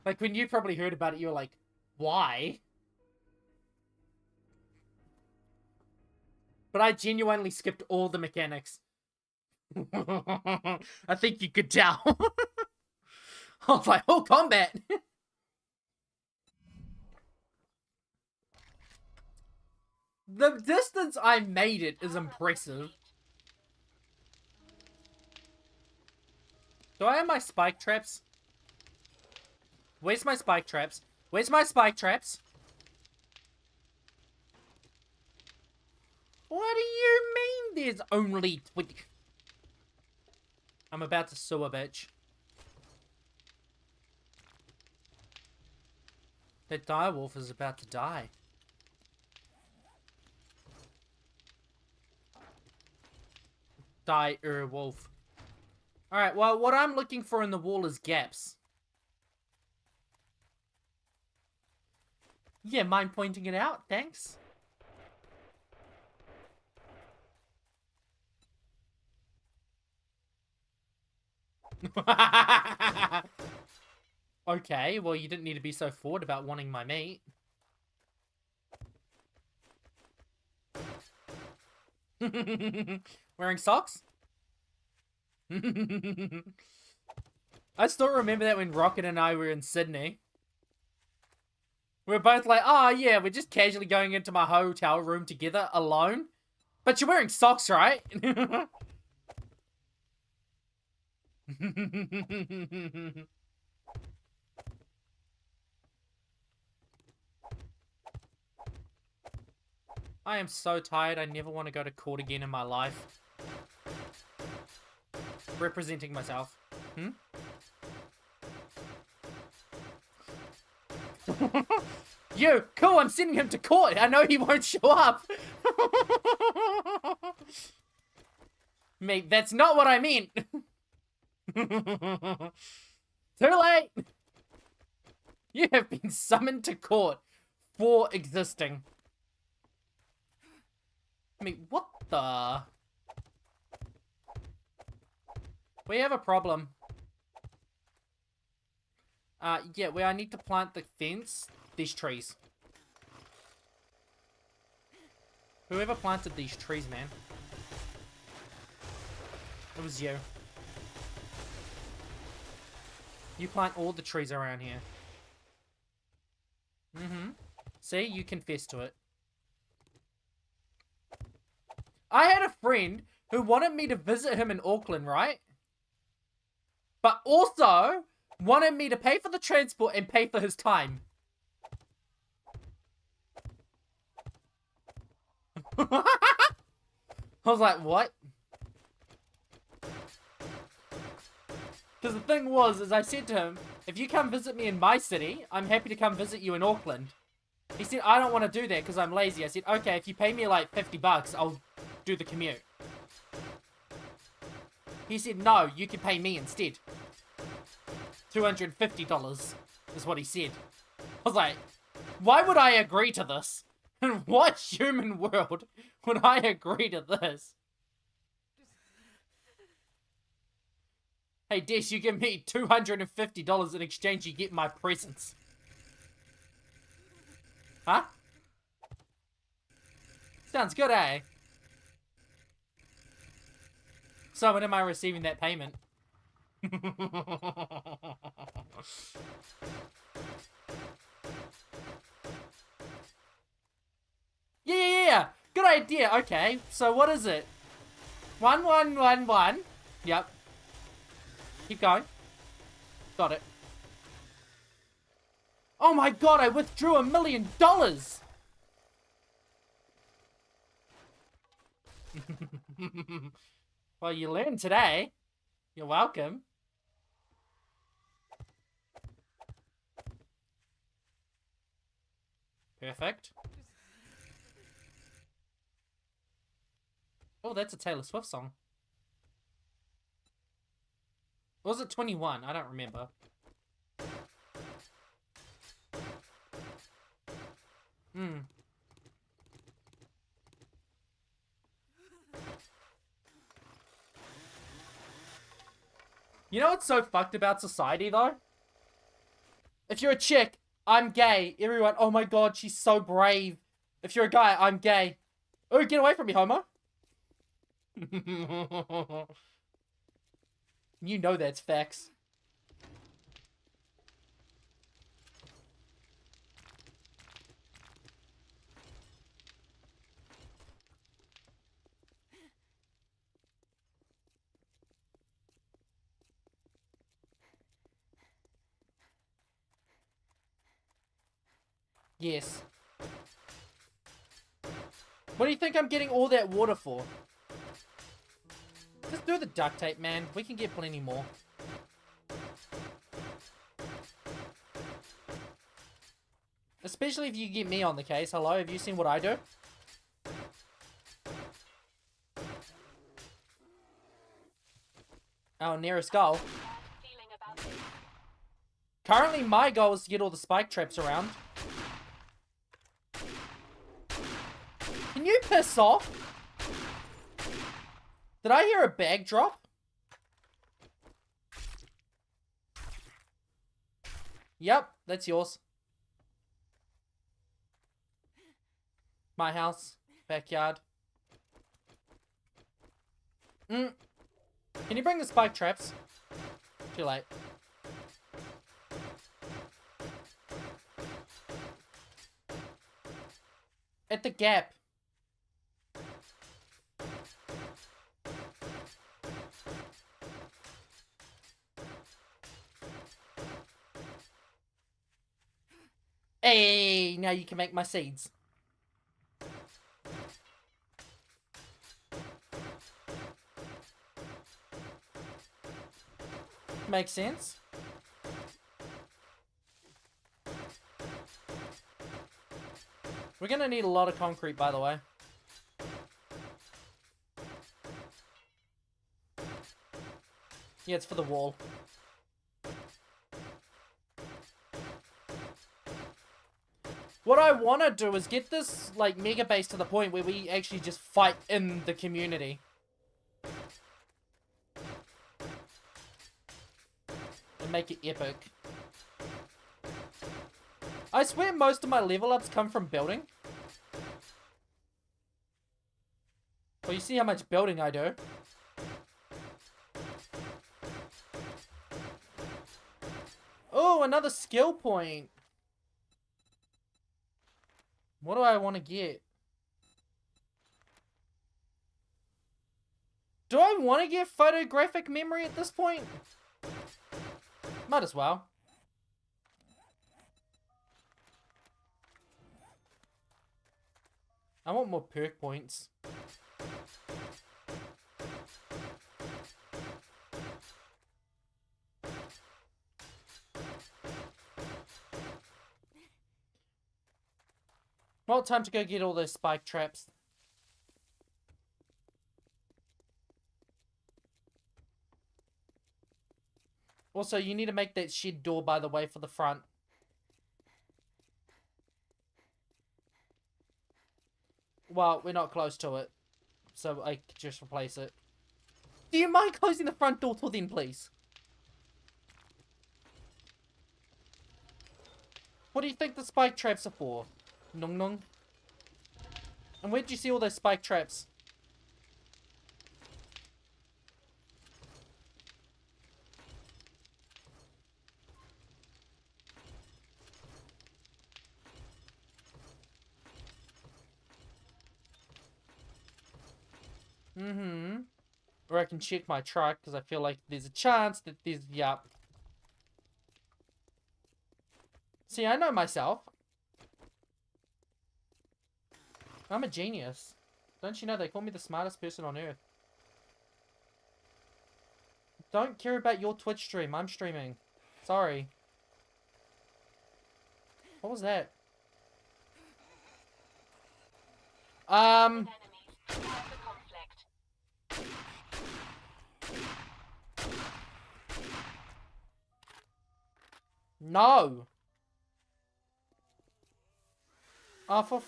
Like, when you probably heard about it, you were like, why? But I genuinely skipped all the mechanics. I think you could tell. I was like, oh, combat! The distance I made it is impressive. Do I have my spike traps? Where's my spike traps? Where's my spike traps? What do you mean there's only 20? I'm about to sue a bitch. That direwolf is about to die. Wolf. Alright, well, what I'm looking for in the wall is gaps. Yeah, mind pointing it out? Thanks. Okay, well, you didn't need to be so forward about wanting my meat. Wearing socks? I still remember that when Rocket and I were in Sydney. We were both like, oh yeah, we're just casually going into my hotel room together, alone. But you're wearing socks, right? I am so tired, I never want to go to court again in my life. Representing myself. Hmm? You, cool, I'm sending him to court. I know he won't show up. Mate, that's not what I mean. Too late. You have been summoned to court for existing. I mean, what the? We have a problem. Yeah, I need to plant the fence. These trees. Whoever planted these trees, man. It was you. You plant all the trees around here. Mm-hmm. See? You confessed to it. I had a friend who wanted me to visit him in Auckland, right? But also wanted me to pay for the transport and pay for his time. I was like, what? Because the thing was, is I said to him, if you come visit me in my city, I'm happy to come visit you in Auckland. He said, I don't want to do that because I'm lazy. I said, okay, if you pay me like 50 bucks, I'll do the commute. He said, no, you can pay me instead. $250 is what he said. I was like, why would I agree to this? In what human world would I agree to this? Hey, Desh, you give me $250 in exchange, you get my presents. Huh? Sounds good, eh? So when am I receiving that payment? Yeah. Good idea. Okay. So what is it? 1111. Yep. Keep going. Got it. Oh my god, I withdrew $1 million! Well, you learned today. You're welcome. Perfect. Oh, that's a Taylor Swift song. Or was it 21? I don't remember. You know what's so fucked about society, though? If you're a chick, I'm gay. Everyone, oh my god, she's so brave. If you're a guy, I'm gay. Oh, get away from me, homo. You know that's facts. Yes. What do you think I'm getting all that water for? Just do the duct tape, man. We can get plenty more. Especially if you get me on the case. Hello, have you seen what I do? Our nearest goal. Currently, my goal is to get all the spike traps around. Can you piss off? Did I hear a bag drop? Yep, that's yours. My house. Backyard. Can you bring the spike traps? Too late. At the gap. Hey, now you can make my seeds. Makes sense. We're gonna need a lot of concrete, by the way. Yeah, it's for the wall. What I want to do is get this, like, mega base to the point where we actually just fight in the community. And make it epic. I swear most of my level ups come from building. Well, you see how much building I do. Oh, another skill point. What do I want to get? Do I want to get photographic memory at this point? Might as well. I want more perk points. Well, time to go get all those spike traps. Also, you need to make that shed door, by the way, for the front. Well, we're not close to it. So I could just replace it. Do you mind closing the front door till then, please? What do you think the spike traps are for? Nung nung. And where'd you see all those spike traps? Or I can check my truck, because I feel like there's a chance that there's... Yup. See, I know myself. I'm a genius. Don't you know they call me the smartest person on earth? Don't care about your Twitch stream. I'm streaming. Sorry. What was that? No. Oh, for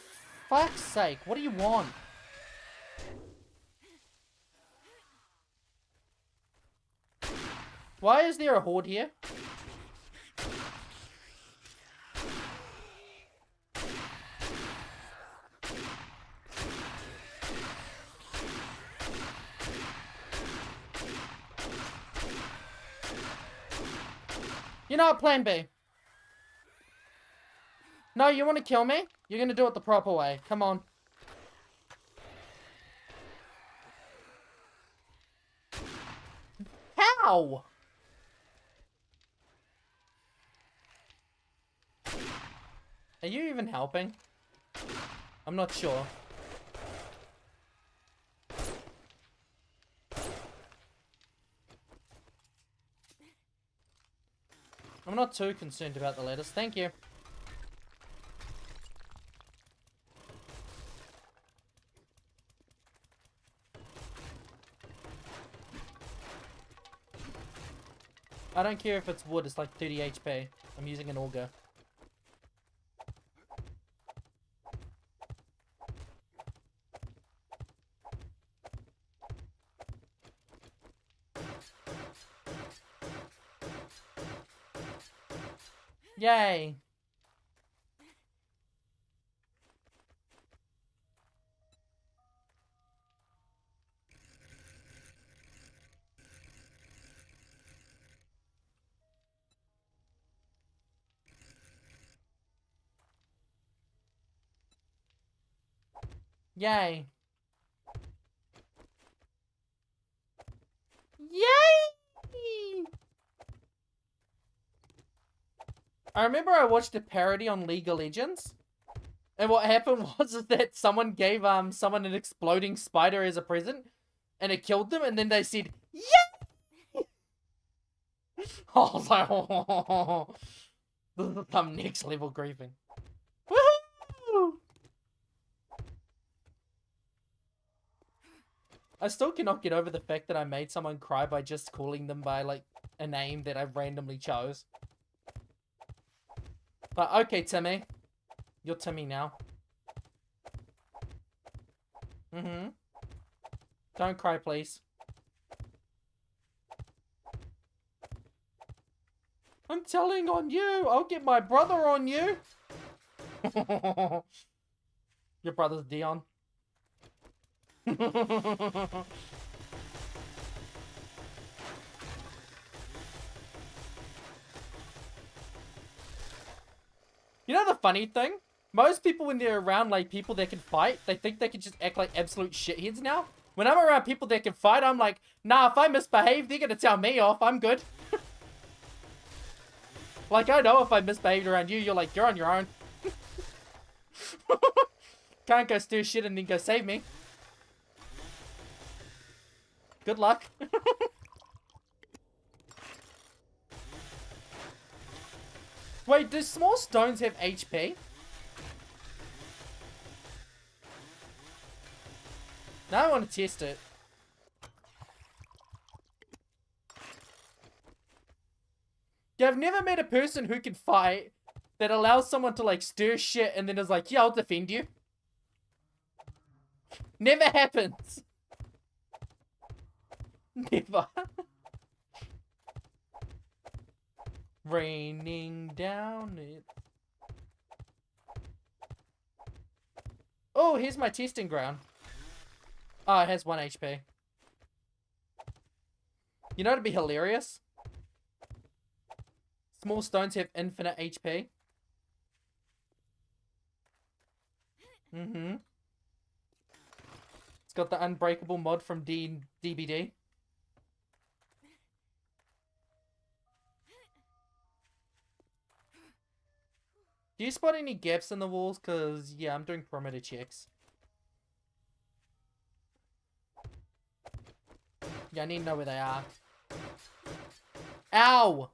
fuck's sake. What do you want? Why is there a horde here? You know what, plan B. No, you want to kill me? You're going to do it the proper way. Come on. How? Are you even helping? I'm not sure. I'm not too concerned about the letters. Thank you. I don't care if it's wood, it's like 30 HP. I'm using an auger. Yay! Yay! Yay! I remember I watched a parody on League of Legends. And what happened was that someone gave someone an exploding spider as a present. And it killed them. And then they said, yay! I was like, oh, this is some next level griefing. Woohoo! I still cannot get over the fact that I made someone cry by just calling them by, like, a name that I randomly chose. But, okay, Timmy. You're Timmy now. Mm-hmm. Don't cry, please. I'm telling on you. I'll get my brother on you. Your brother's Dion. You know the funny thing? Most people when they're around like people that can fight, they think they can just act like absolute shitheads now. When I'm around people that can fight, I'm like, nah, if I misbehave, they're gonna tell me off. I'm good. Like, I know if I misbehaved around you, you're like, you're on your own. Can't go stir shit and then go save me. Good luck. Wait, do small stones have HP? Now I want to test it. Yeah, I've never met a person who can fight that allows someone to like stir shit and then is like, yeah, I'll defend you. Never happens. Never. Raining down it. Oh, here's my testing ground. Oh, it has 1 HP. You know what'd be hilarious? Small stones have infinite HP. Mm-hmm. It's got the unbreakable mod from DBD. Do you spot any gaps in the walls? Because, yeah, I'm doing perimeter checks. Yeah, I need to know where they are. Ow!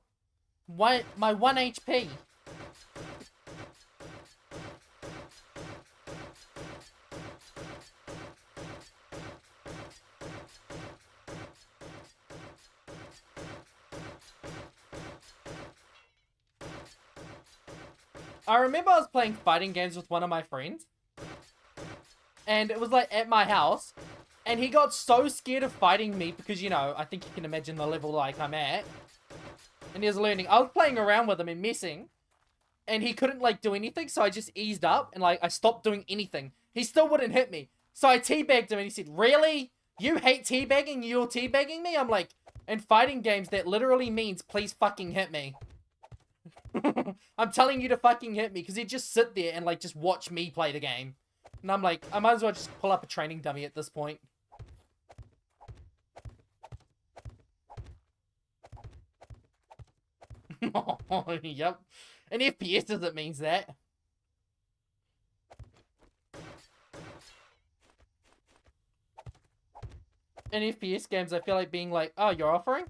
What? My 1 HP. I remember I was playing fighting games with one of my friends. And it was like at my house. And he got so scared of fighting me because, you know, I think you can imagine the level like I'm at. And he was learning. I was playing around with him and messing. And he couldn't, like, do anything, so I just eased up. And, like, I stopped doing anything. He still wouldn't hit me. So I teabagged him and he said, really? You hate teabagging? You're teabagging me? I'm like, in fighting games, that literally means please fucking hit me. I'm telling you to fucking hit me. Because he'd just sit there and, like, just watch me play the game. And I'm like, I might as well just pull up a training dummy at this point. Oh, yep. In FPSs, it means that. In FPS games, I feel like being like, oh, you're offering?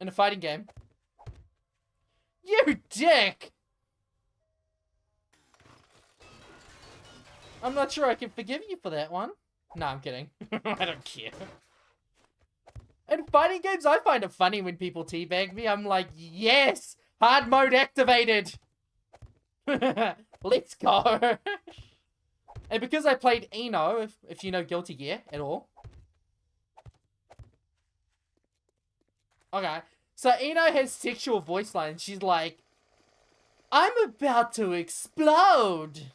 In a fighting game. You dick! I'm not sure I can forgive you for that one. No, I'm kidding. I don't care. In fighting games, I find it funny when people teabag me. I'm like, yes! Hard mode activated! Let's go! And because I played Eno, if you know Guilty Gear at all. Okay. So Eno has sexual voice lines. She's like, I'm about to explode!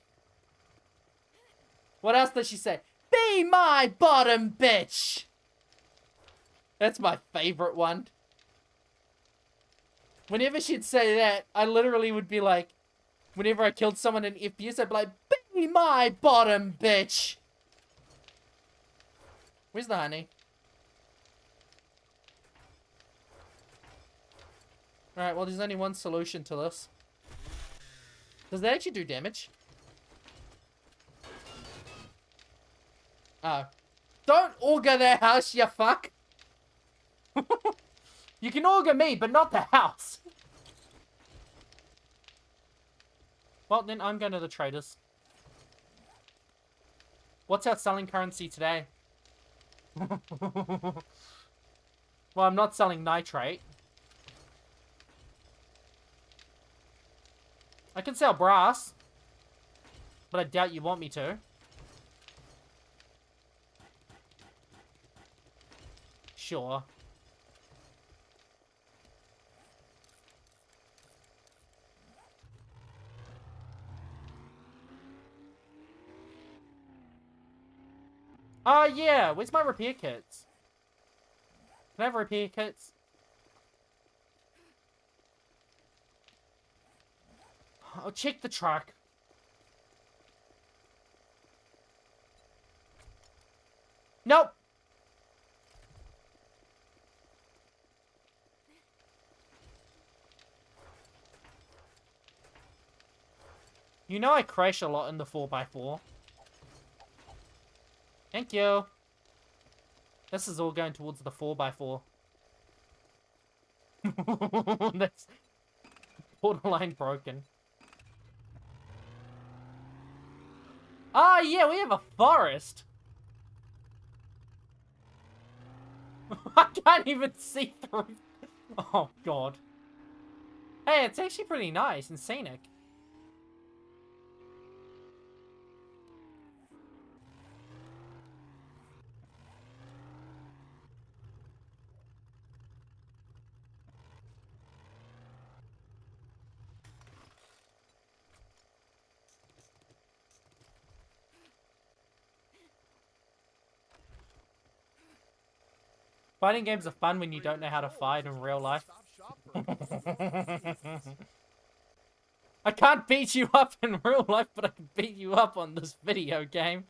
What else does she say? Be my bottom bitch! That's my favorite one. Whenever she'd say that, I literally would be like, whenever I killed someone in FPS, I'd be like, be my bottom bitch! Where's the honey? Alright, well, there's only one solution to this. Does that actually do damage? Oh. Don't auger their house, you fuck! You can auger me, but not the house! Well, then I'm going to the traders. What's our selling currency today? Well, I'm not selling nitrate. I can sell brass. But I doubt you want me to. Sure. Oh, yeah. Where's my repair kits? Can I have repair kits? I'll check the truck. Nope. You know I crash a lot in the 4x4. Thank you. This is all going towards the 4x4. That's borderline broken. Ah, yeah, we have a forest. I can't even see through. Oh, God. Hey, it's actually pretty nice and scenic. Fighting games are fun when you don't know how to fight in real life. I can't beat you up in real life, but I can beat you up on this video game.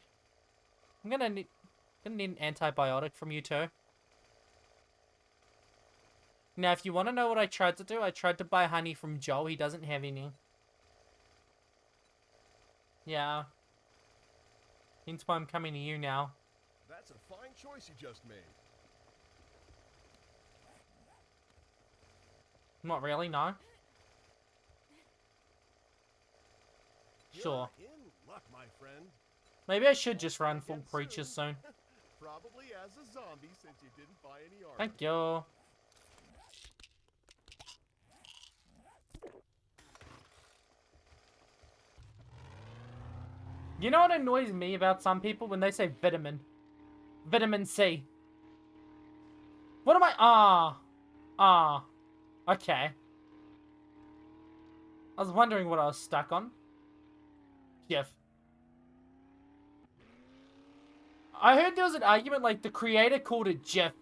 I'm gonna need an antibiotic from you too. Now, if you want to know what I tried to do, I tried to buy honey from Joe. He doesn't have any. Yeah. Hence why I'm coming to you now. That's a fine choice you just made. Not really, no. Sure. You're in luck, my friend. Maybe I should just run full preachers soon. Probably as a zombie since you didn't buy any armor. Thank you. You know what annoys me about some people when they say vitamin? Vitamin C. What am I? Okay. I was wondering what I was stuck on. GIF. I heard there was an argument like the creator called it GIF.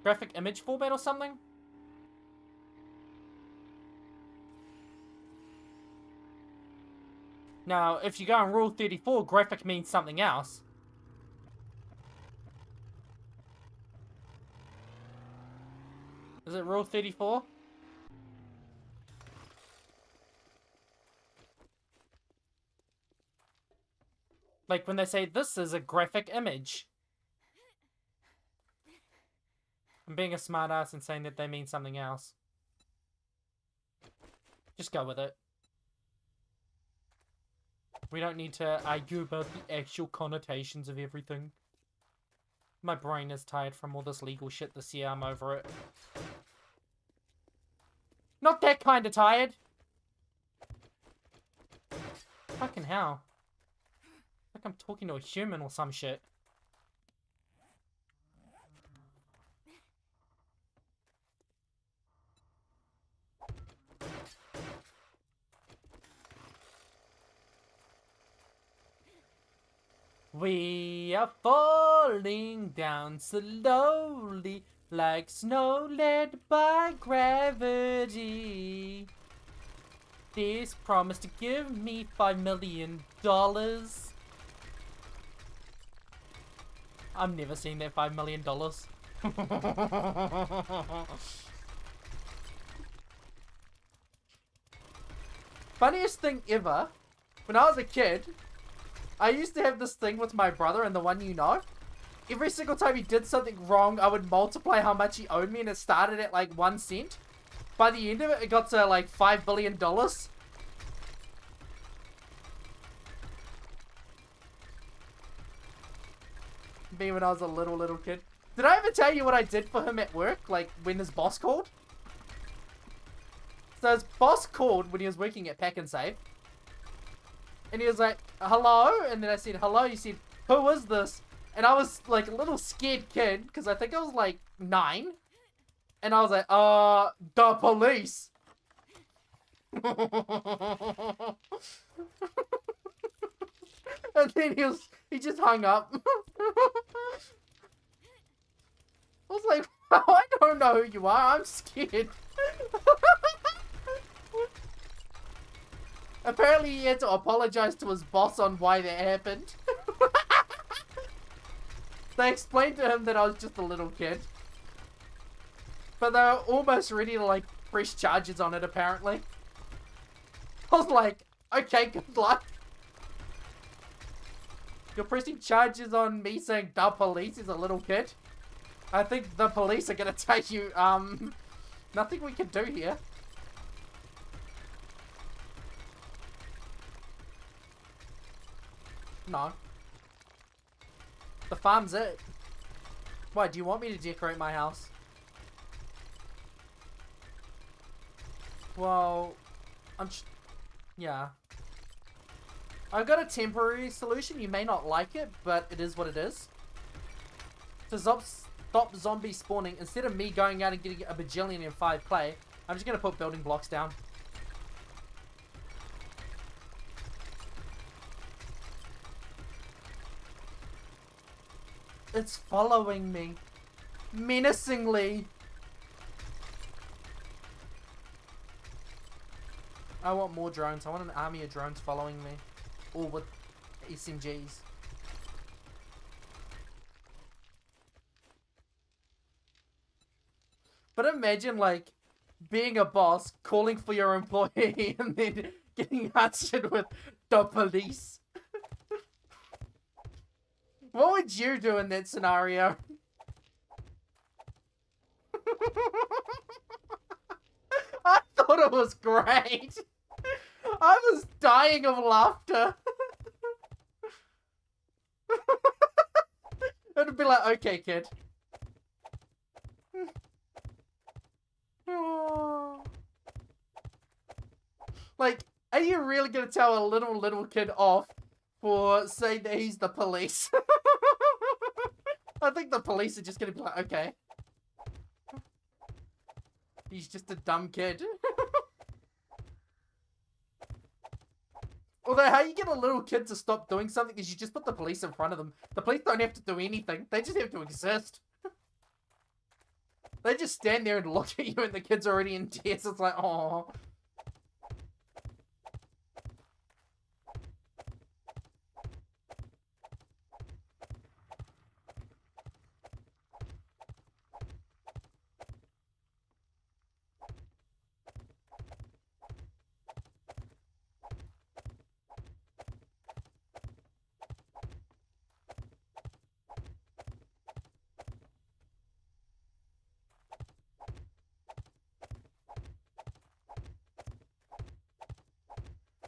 Graphic image format or something? Now, if you go on Rule 34, graphic means something else. Is it Rule 34? Like when they say, this is a graphic image. I'm being a smartass and saying that they mean something else. Just go with it. We don't need to argue about the actual connotations of everything. My brain is tired from all this legal shit this year. I'm over it. Not that kind of tired. Fucking hell. Like I'm talking to a human or some shit. We are falling down slowly like snow led by gravity. This promised to give me $5 million. I'm never seeing that $5 million. Funniest thing ever, when I was a kid, I used to have this thing with my brother and the one you know. Every single time he did something wrong, I would multiply how much he owed me, and it started at like 1 cent. By the end of it, it got to like $5 billion. Me when I was a little kid. Did I ever tell you what I did for him at work? Like when his boss called? So his boss called when he was working at Pack and Save. And he was like, hello? And then I said, hello. He said, who is this? And I was like a little scared kid, because I think I was like 9. And I was like, the police. And then he just hung up. I was like, I don't know who you are. I'm scared. Apparently he had to apologize to his boss on why that happened. They explained to him that I was just a little kid. But they were almost ready to like press charges on it apparently. I was like, okay, good luck. You're pressing charges on me saying the police is a little kid? I think the police are gonna tell you, nothing we can do here. No. The farm's it. Why, do you want me to decorate my house? Well, yeah. I've got a temporary solution. You may not like it, but it is what it is. To stop zombie spawning, instead of me going out and getting a bajillion in 5 clay, I'm just going to put building blocks down. It's following me. Menacingly. I want more drones. I want an army of drones following me. All with SMGs. But imagine, like, being a boss, calling for your employee, and then getting answered with the police. What would you do in that scenario? I thought it was great. I was dying of laughter. It'd be like, okay, kid. Like, Are you really gonna tell a little kid off for saying that he's the police? I think the police are just gonna be like, okay. He's just a dumb kid. Although, how you get a little kid to stop doing something is you just put the police in front of them. The police don't have to do anything. They just have to exist. They just stand there and look at you and the kid's already in tears. It's like, oh.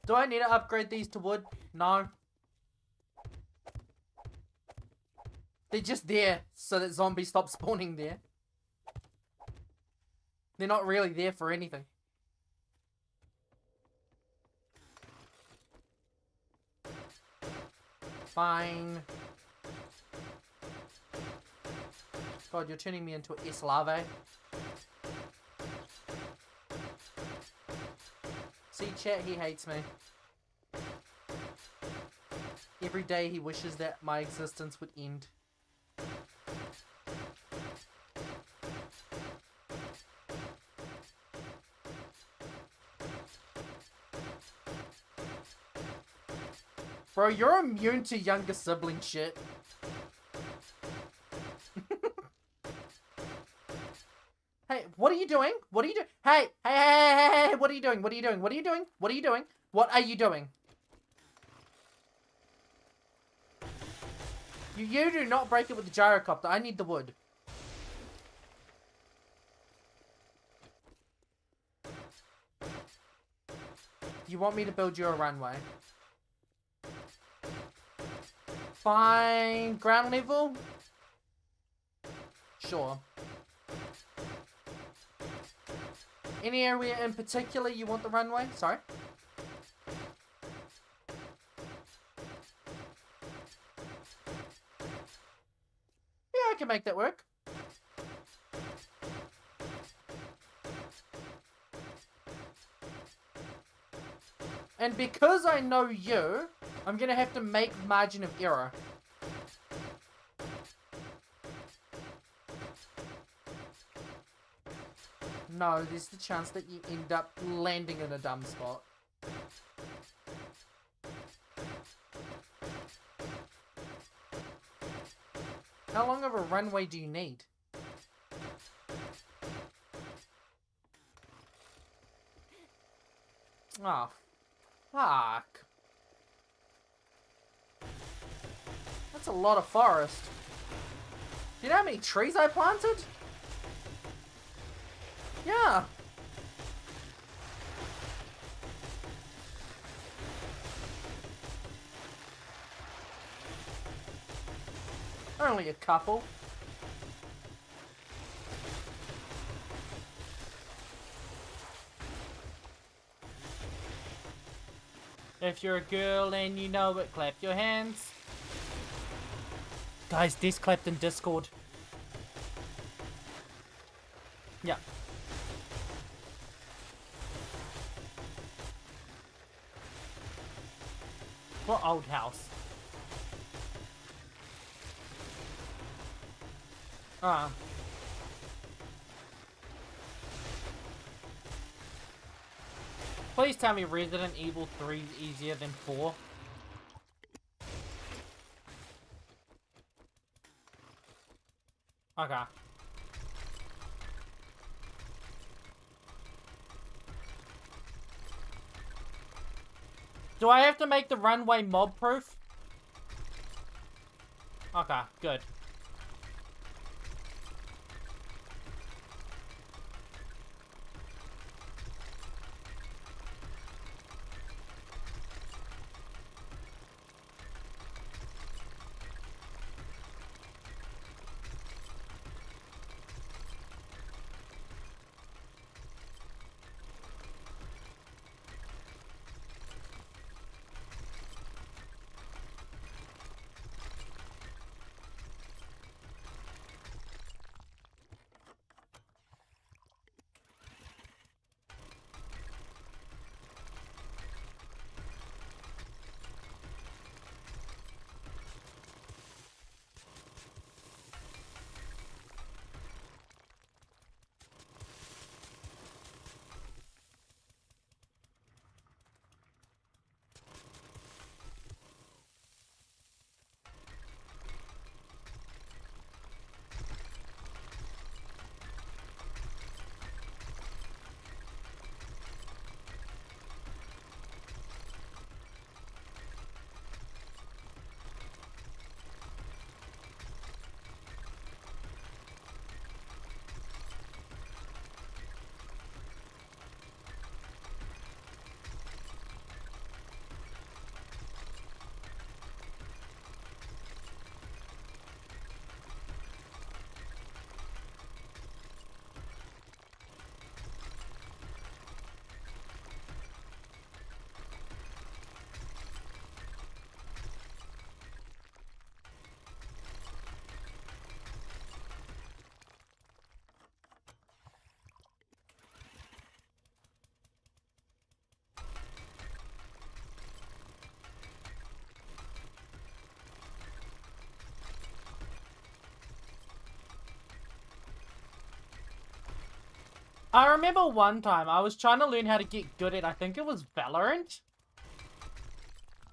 Do I need to upgrade these to wood? No. They're just there so that zombies stop spawning there. They're not really there for anything. Fine. God, you're turning me into an S-larvae. See, chat, he hates me. Every day he wishes that my existence would end. Bro, you're immune to younger sibling shit. Hey, what are you doing? What are you doing? Hey, what are you doing? What are you doing? What are you doing? What are you doing? What are you doing? You do not break it with the gyrocopter. I need the wood. You want me to build you a runway? Fine. Ground level? Sure. Any area in particular you want the runway? Sorry? Yeah, I can make that work. And because I know you, I'm gonna have to make margin of error. No, there's the chance that you end up landing in a dumb spot. How long of a runway do you need? Oh, fuck. That's a lot of forest. Do you know how many trees I planted? Yeah. Only a couple. If you're a girl and you know it, clap your hands. Guys, this clapped in Discord. Yeah. What old house? Ah. Please tell me Resident Evil 3 is easier than 4. Okay. Do I have to make the runway mob proof? Okay, good. I remember one time I was trying to learn how to get good at, I think it was Valorant.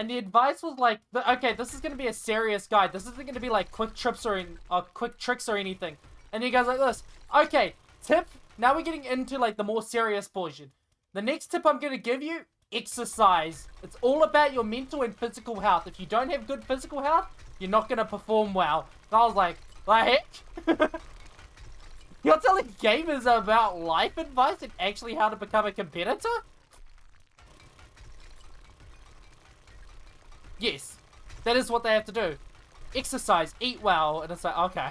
And the advice was like, okay, this is going to be a serious guide. This isn't going to be like quick tricks or anything. And he goes like this. Okay, tip. Now we're getting into like the more serious portion. The next tip I'm going to give you, exercise. It's all about your mental and physical health. If you don't have good physical health, you're not going to perform well. And I was like, the heck? You're telling gamers about life advice and actually how to become a competitor? Yes, that is what they have to do. Exercise, eat well, and it's like, okay.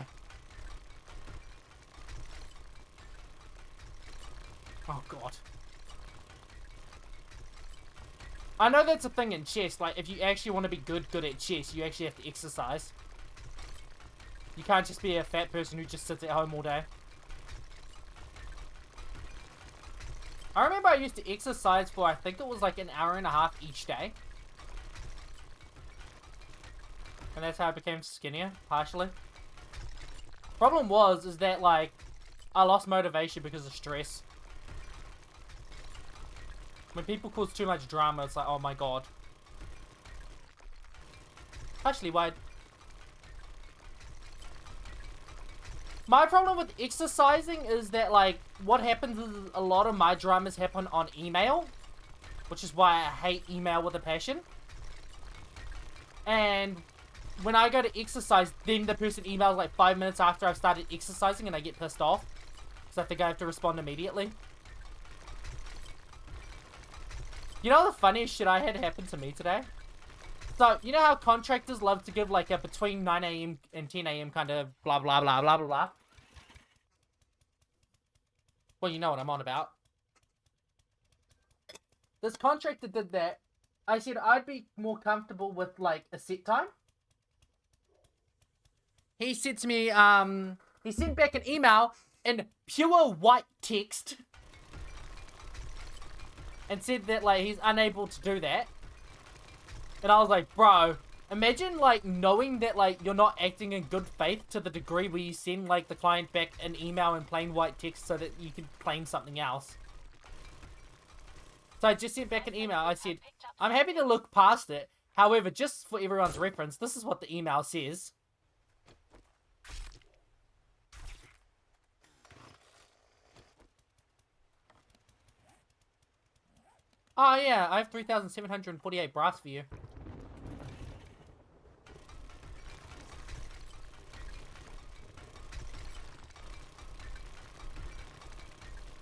Oh, God. I know that's a thing in chess, like, if you actually want to be good at chess, you actually have to exercise. You can't just be a fat person who just sits at home all day. I remember I used to exercise for, I think it was like an hour and a half each day. And that's how I became skinnier, partially. Problem is that, like, I lost motivation because of stress. When people cause too much drama, it's like, oh my god. Actually, why? My problem with exercising is that, like, what happens is a lot of my dramas happen on email. Which is why I hate email with a passion. And when I go to exercise, then the person emails like 5 minutes after I've started exercising and I get pissed off. Because I think I have to respond immediately. You know the funniest shit I had happen to me today? So, you know how contractors love to give like a between 9 AM and 10 AM kind of blah blah blah blah blah blah? Well, you know what I'm on about. This contractor did that. I said I'd be more comfortable with like a set time. He said to me, he sent back an email in pure white text. And said that, like, he's unable to do that. And I was like, bro, imagine, like, knowing that, like, you're not acting in good faith to the degree where you send, like, the client back an email in plain white text so that you can claim something else. So I just sent back an email. I said, I'm happy to look past it. However, just for everyone's reference, this is what the email says. Oh yeah, I have 3,748 brass for you.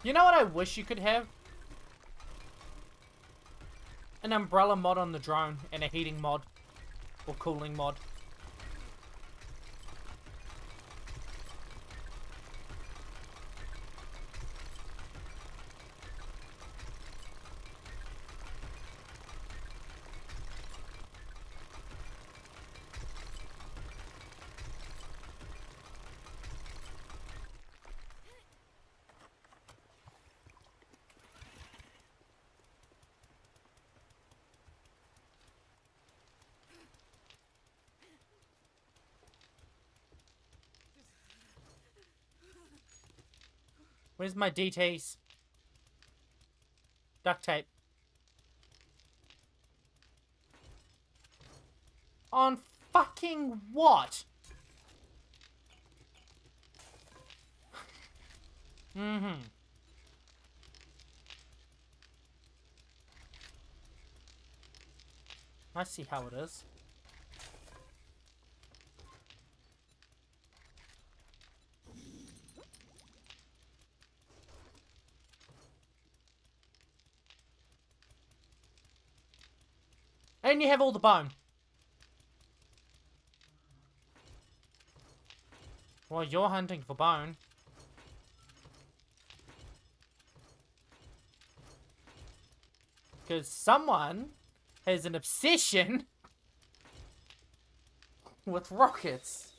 You know what I wish you could have? An umbrella mod on the drone and a heating mod. Or cooling mod. Where's my DTs? Duct tape. On fucking what? Mm-hmm. I see how it is. And you have all the bone. Well, you're hunting for bone. Because someone has an obsession with rockets.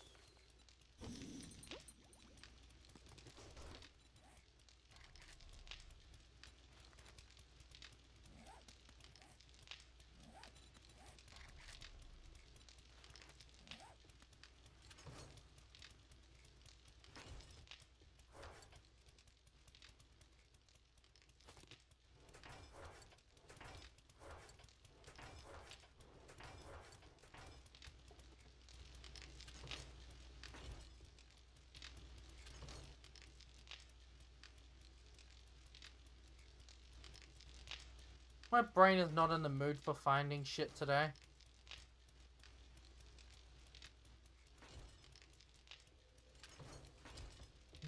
My brain is not in the mood for finding shit today.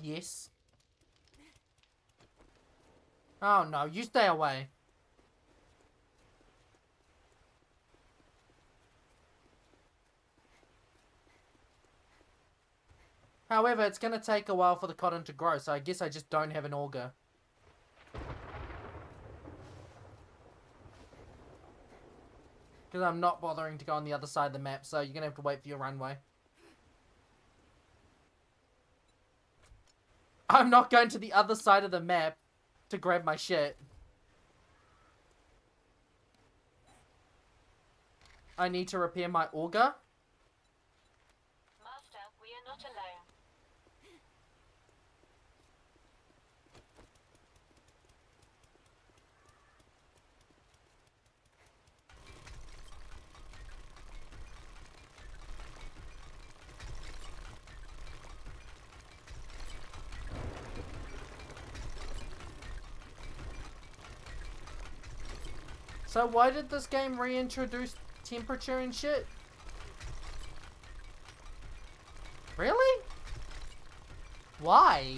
Yes. Oh no, you stay away. However, it's gonna take a while for the cotton to grow, so I guess I just don't have an auger. Because I'm not bothering to go on the other side of the map, so you're gonna have to wait for your runway. I'm not going to the other side of the map to grab my shit. I need to repair my auger. Master, we are not alone. So why did this game reintroduce temperature and shit? Really? Why?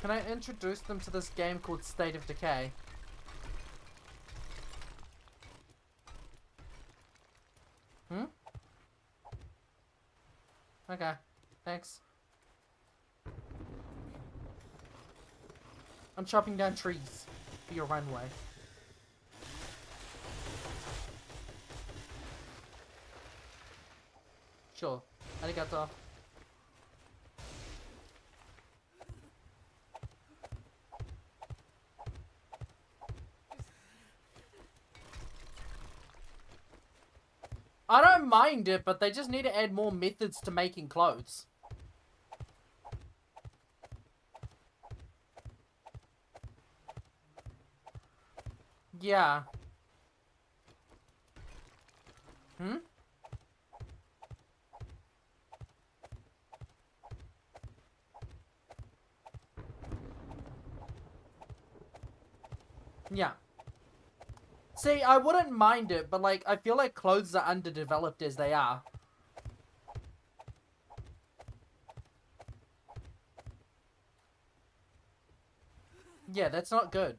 Can I introduce them to this game called State of Decay? Hmm? Okay, thanks. I'm chopping down trees for your runway. Sure. Arigato. I don't mind it, but they just need to add more methods to making clothes. Yeah. Hmm? Yeah. See, I wouldn't mind it, but like, I feel like clothes are underdeveloped as they are. Yeah, that's not good.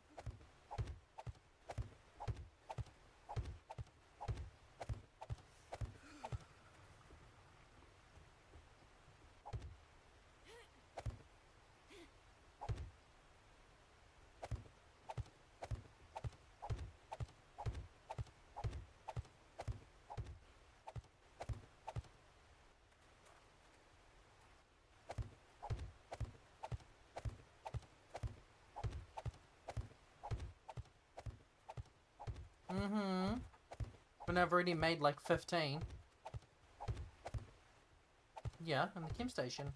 Mm-hmm. When I've already made like 15. Yeah, in the chem station.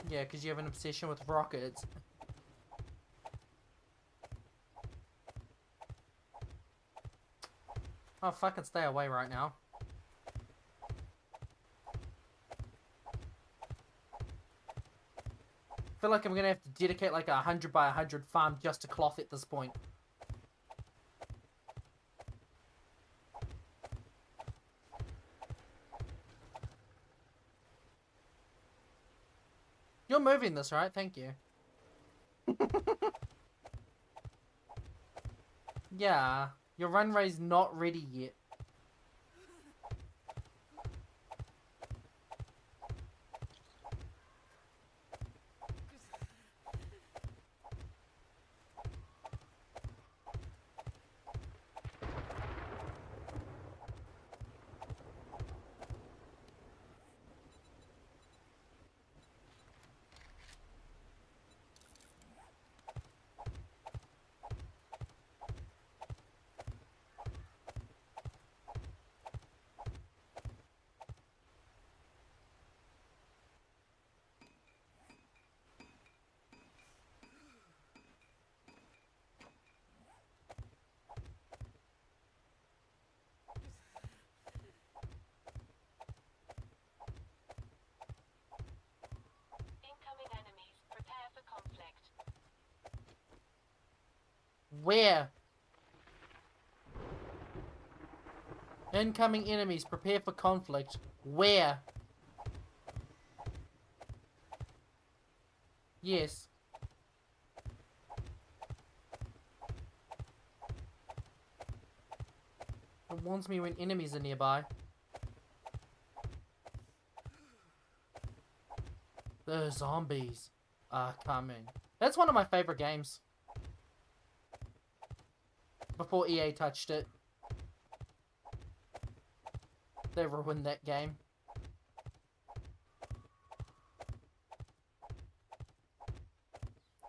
Yeah, because you have an obsession with rockets. Oh, fucking stay away right now. I feel like I'm gonna have to dedicate like a 100 by 100 farm just to cloth at this point. You're moving this, right? Thank you. Yeah, your runway's not ready yet. Where? Incoming enemies. Prepare for conflict. Where? Yes. It warns me when enemies are nearby. The zombies are coming. That's one of my favorite games. Before EA touched it. They ruined that game.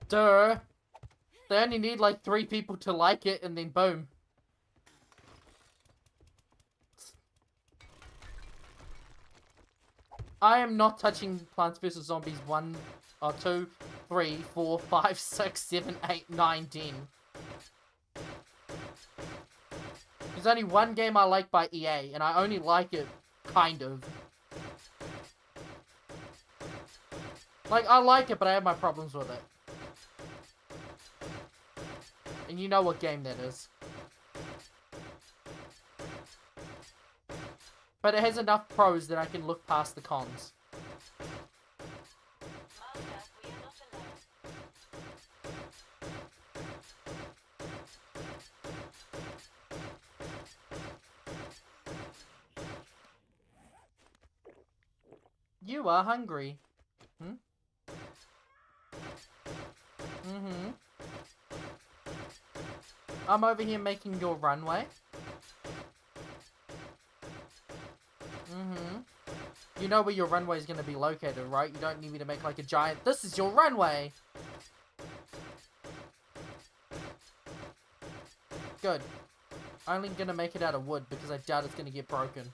Duh. They only need like 3 people to like it and then boom. I am not touching Plants vs. Zombies 1 or 2, 3, 4, 5, 6, 7, 8, 9, 10. There's only one game I like by EA, and I only like it kind of. Like, I like it, but I have my problems with it. And you know what game that is. But it has enough pros that I can look past the cons. You are hungry. Hmm? Mm-hmm. I'm over here making your runway. Mm-hmm. You know where your runway is going to be located, right? You don't need me to make like a giant... This is your runway! Good. I'm only going to make it out of wood because I doubt it's going to get broken.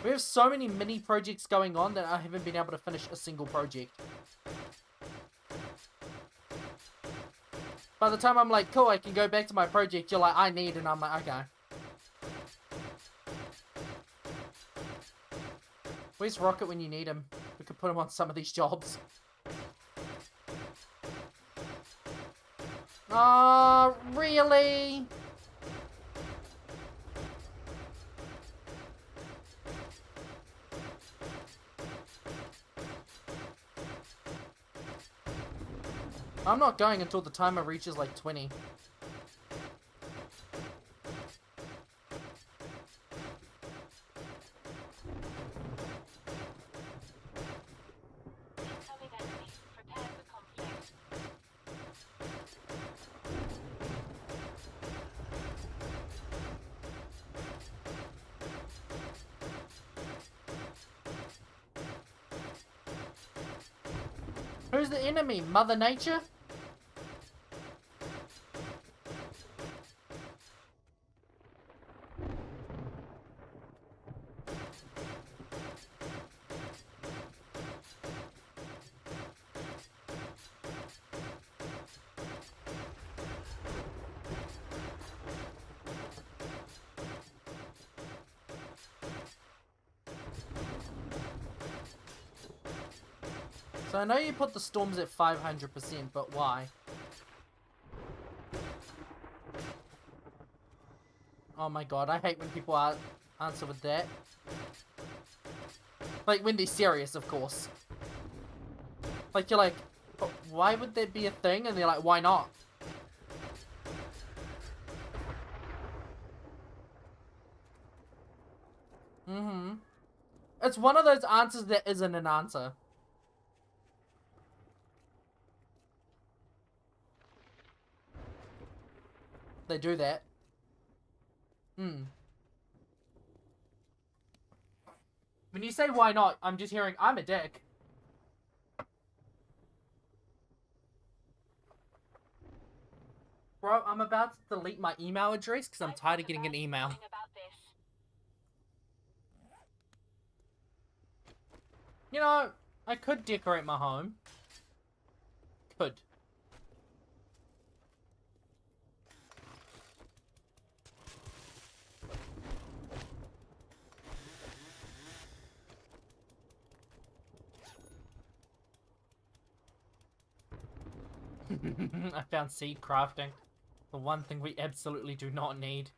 We have so many mini projects going on that I haven't been able to finish a single project. By the time I'm like, cool, I can go back to my project, you're like, I need, and I'm like, okay. Where's Rocket when you need him? We could put him on some of these jobs. Really? I'm not going until the timer reaches like 20. Who's the enemy? Mother Nature? So I know you put the storms at 500%, but why? Oh my god, I hate when people answer with that. Like, when they're serious, of course. Like, you're like, but why would there be a thing? And they're like, why not? Mm-hmm. It's one of those answers that isn't an answer. They do that. Hmm. When you say why not, I'm just hearing, I'm a dick. Bro, I'm about to delete my email address because I'm tired of getting an email. You know, I could decorate my home. Could. I found seed crafting. The one thing we absolutely do not need.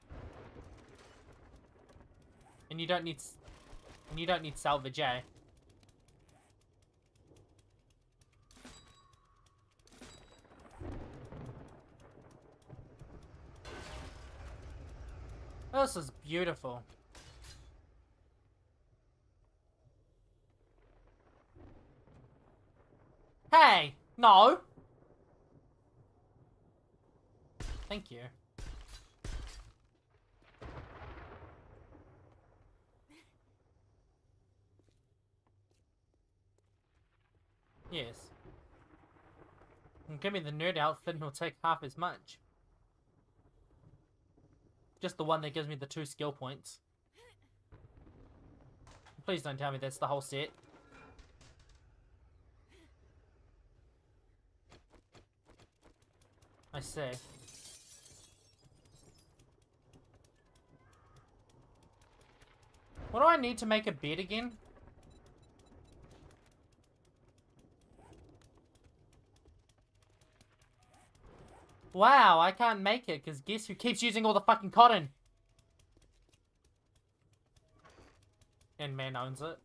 And you don't need salvage, eh? This is beautiful. Hey! No! Thank you. Yes. And give me the nerd outfit and it'll take half as much. Just the one that gives me the 2 skill points. Please don't tell me that's the whole set. I see. What do I need to make a bed again? Wow, I can't make it, because guess who keeps using all the fucking cotton? And man owns it.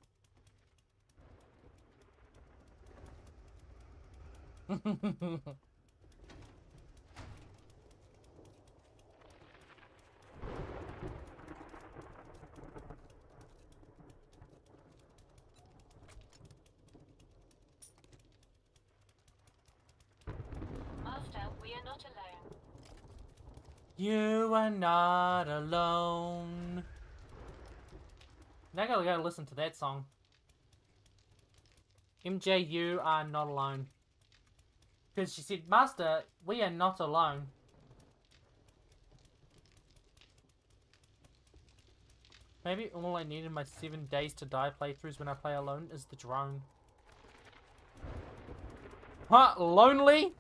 Master, we are not alone. You are not alone. Now I gotta go listen to that song. MJ, you are not alone. Because she said, Master, we are not alone. Maybe all I need in my 7 days to die playthroughs when I play alone is the drone. Huh? Lonely?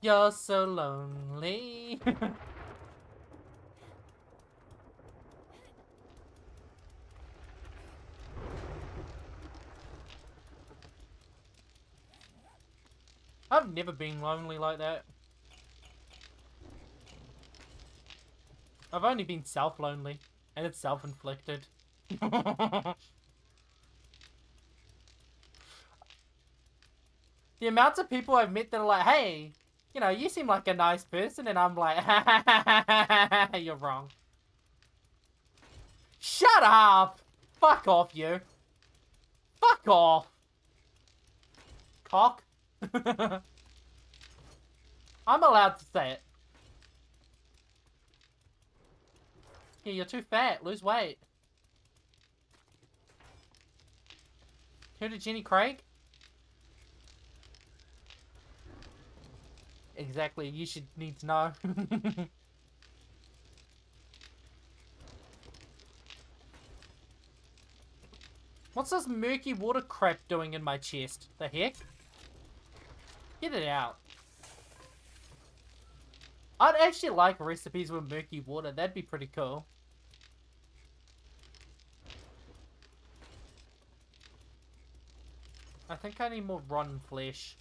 You're so lonely. I've never been lonely like that. I've only been self-lonely, and it's self-inflicted. The amounts of people I've met that are like, hey, you know, you seem like a nice person, and I'm like, you're wrong. Shut up! Fuck off, you. Fuck off. Cock. I'm allowed to say it. Yeah, you're too fat. Lose weight. Who did Jenny Craig? Exactly, you should need to know. What's this murky water crap doing in my chest? The heck? Get it out. I'd actually like recipes with murky water. That'd be pretty cool. I think I need more rotten flesh.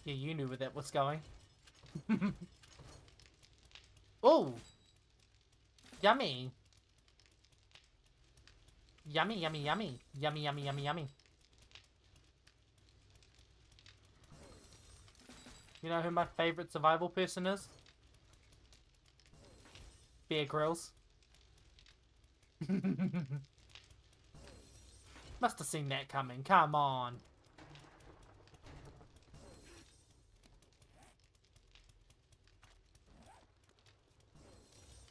Yeah, you knew where that was going. Oh! Yummy! Yummy, yummy, yummy. Yummy, yummy, yummy, yummy. You know who my favorite survival person is? Bear Grylls. Must have seen that coming. Come on.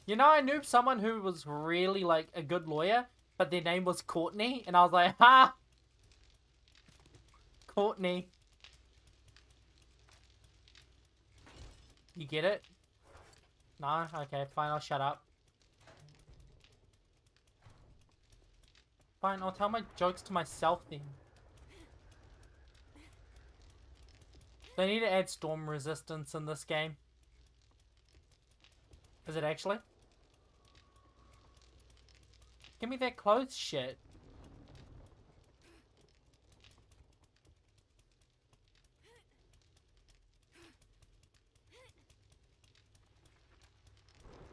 You know, I knew someone who was really, like, a good lawyer, but their name was Courtney, and I was like, ha! Courtney. You get it? No? Okay, fine, I'll shut up. Fine, I'll tell my jokes to myself then. They need to add storm resistance in this game. Is it actually? Give me that clothes shit.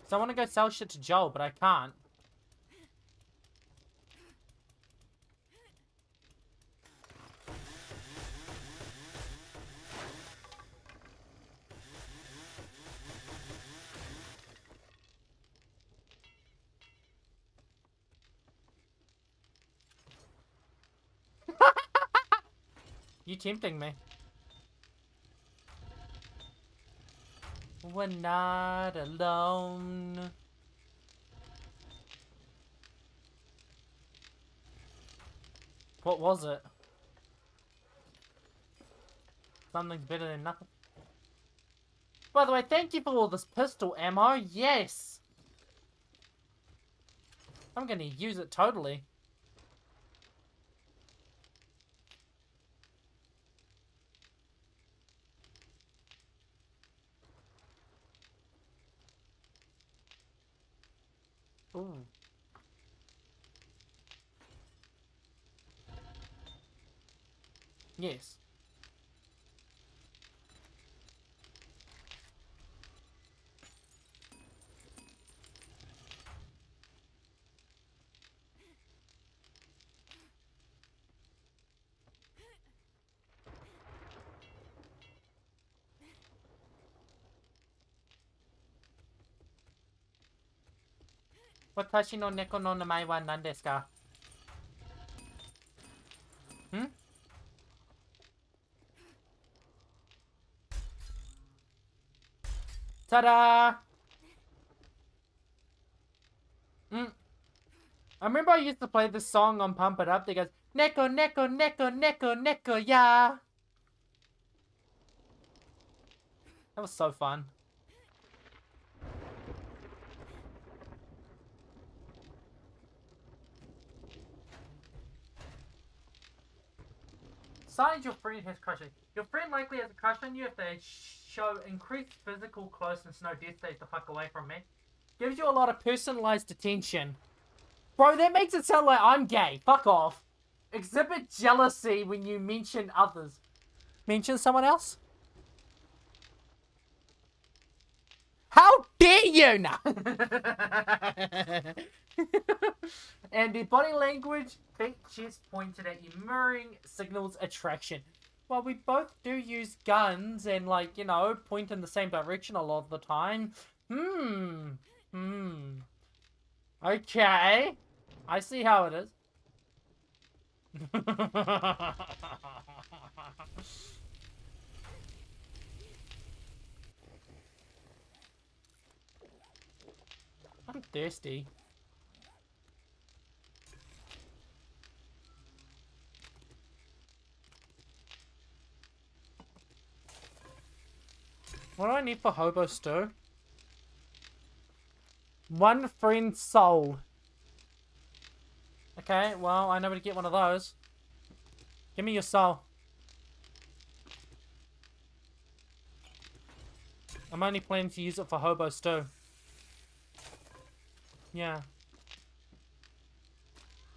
So I want to go sell shit to Joel, but I can't. You tempting me. We're not alone. What was it? Something's better than nothing. By the way, thank you for all this pistol ammo. Yes! I'm gonna use it totally. Ooh. Yes. Watashi no neko no namae wa nan desu ka? Hmm? Ta-da! I remember I used to play this song on Pump It Up that goes, Neko, Neko, Neko, Neko, Neko, yeah! That was so fun. Signs your friend has crush on you. Your friend likely has a crush on you if they show increased physical closeness. No death stays the fuck away from me. Gives you a lot of personalized attention. Bro, that makes it sound like I'm gay. Fuck off. Exhibit jealousy when you mention others. Mention someone else? How dare you now? And the body language, big chest pointed at you, mirroring signals attraction. Well, we both do use guns and, like, you know, point in the same direction a lot of the time. Okay. I see how it is. I'm thirsty. What do I need for hobo stew? One friend soul. Okay, well, I know where to get one of those. Give me your soul. I'm only planning to use it for hobo stew. Yeah.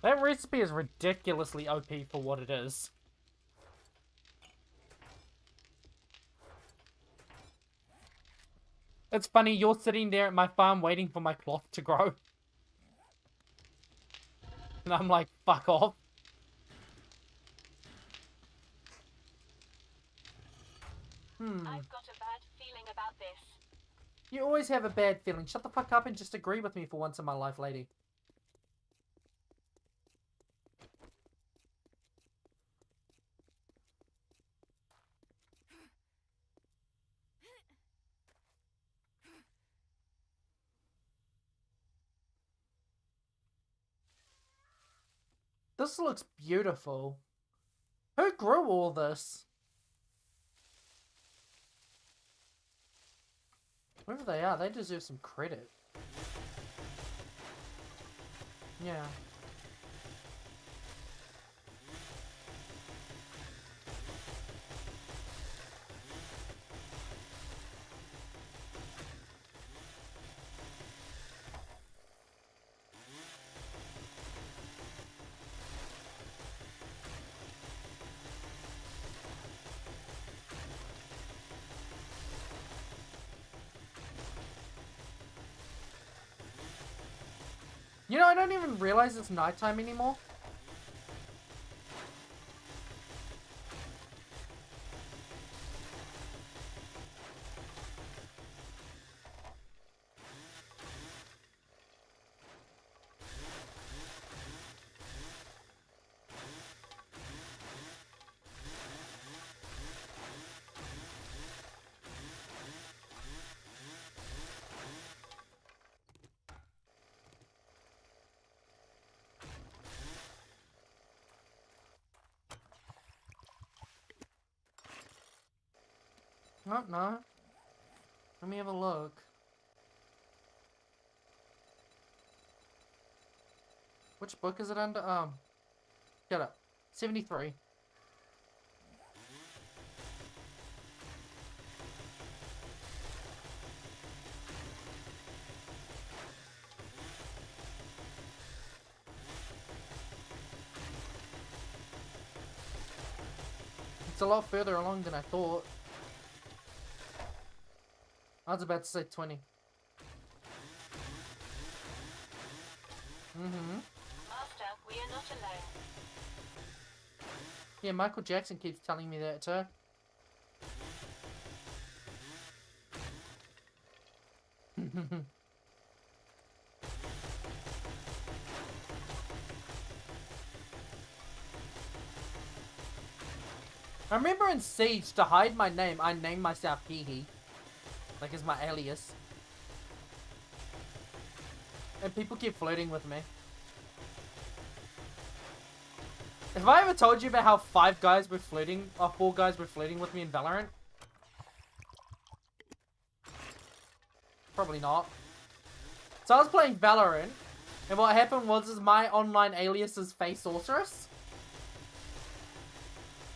That recipe is ridiculously OP for what it is. It's funny, you're sitting there at my farm waiting for my cloth to grow. And I'm like, fuck off. I've got a bad feeling about this. You always have a bad feeling. Shut the fuck up and just agree with me for once in my life, lady. This looks beautiful. Who grew all this? Whoever they are, they deserve some credit. Yeah. You know, I don't even realize it's nighttime anymore. Oh, no. Let me have a look. Which book is it under? Get up. 73. It's a lot further along than I thought. I was about to say 20. Master, we are not alone. Yeah, Michael Jackson keeps telling me that too. I remember in Siege, to hide my name, I named myself Hee. Like, as my alias. And people keep flirting with me. Have I ever told you about how 5 guys were flirting, or 4 guys were flirting with me in Valorant? Probably not. So I was playing Valorant, and what happened was is my online alias is Faye Sorceress.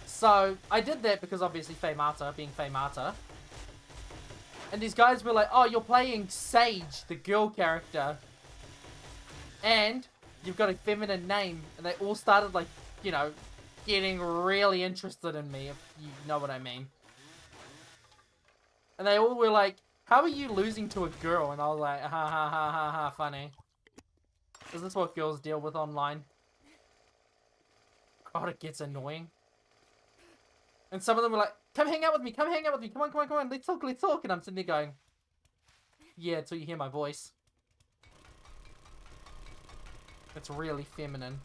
So I did that because obviously Faye Mata, being Faye Mata. And these guys were like, oh, you're playing Sage, the girl character. And you've got a feminine name. And they all started, like, you know, getting really interested in me, if you know what I mean. And they all were like, how are you losing to a girl? And I was like, ha ha ha ha ha, funny. Is this what girls deal with online? God, it gets annoying. And some of them were like, come hang out with me, come hang out with me, come on, come on, come on, let's talk, let's talk. And I'm sitting there going, yeah, until you hear my voice. It's really feminine.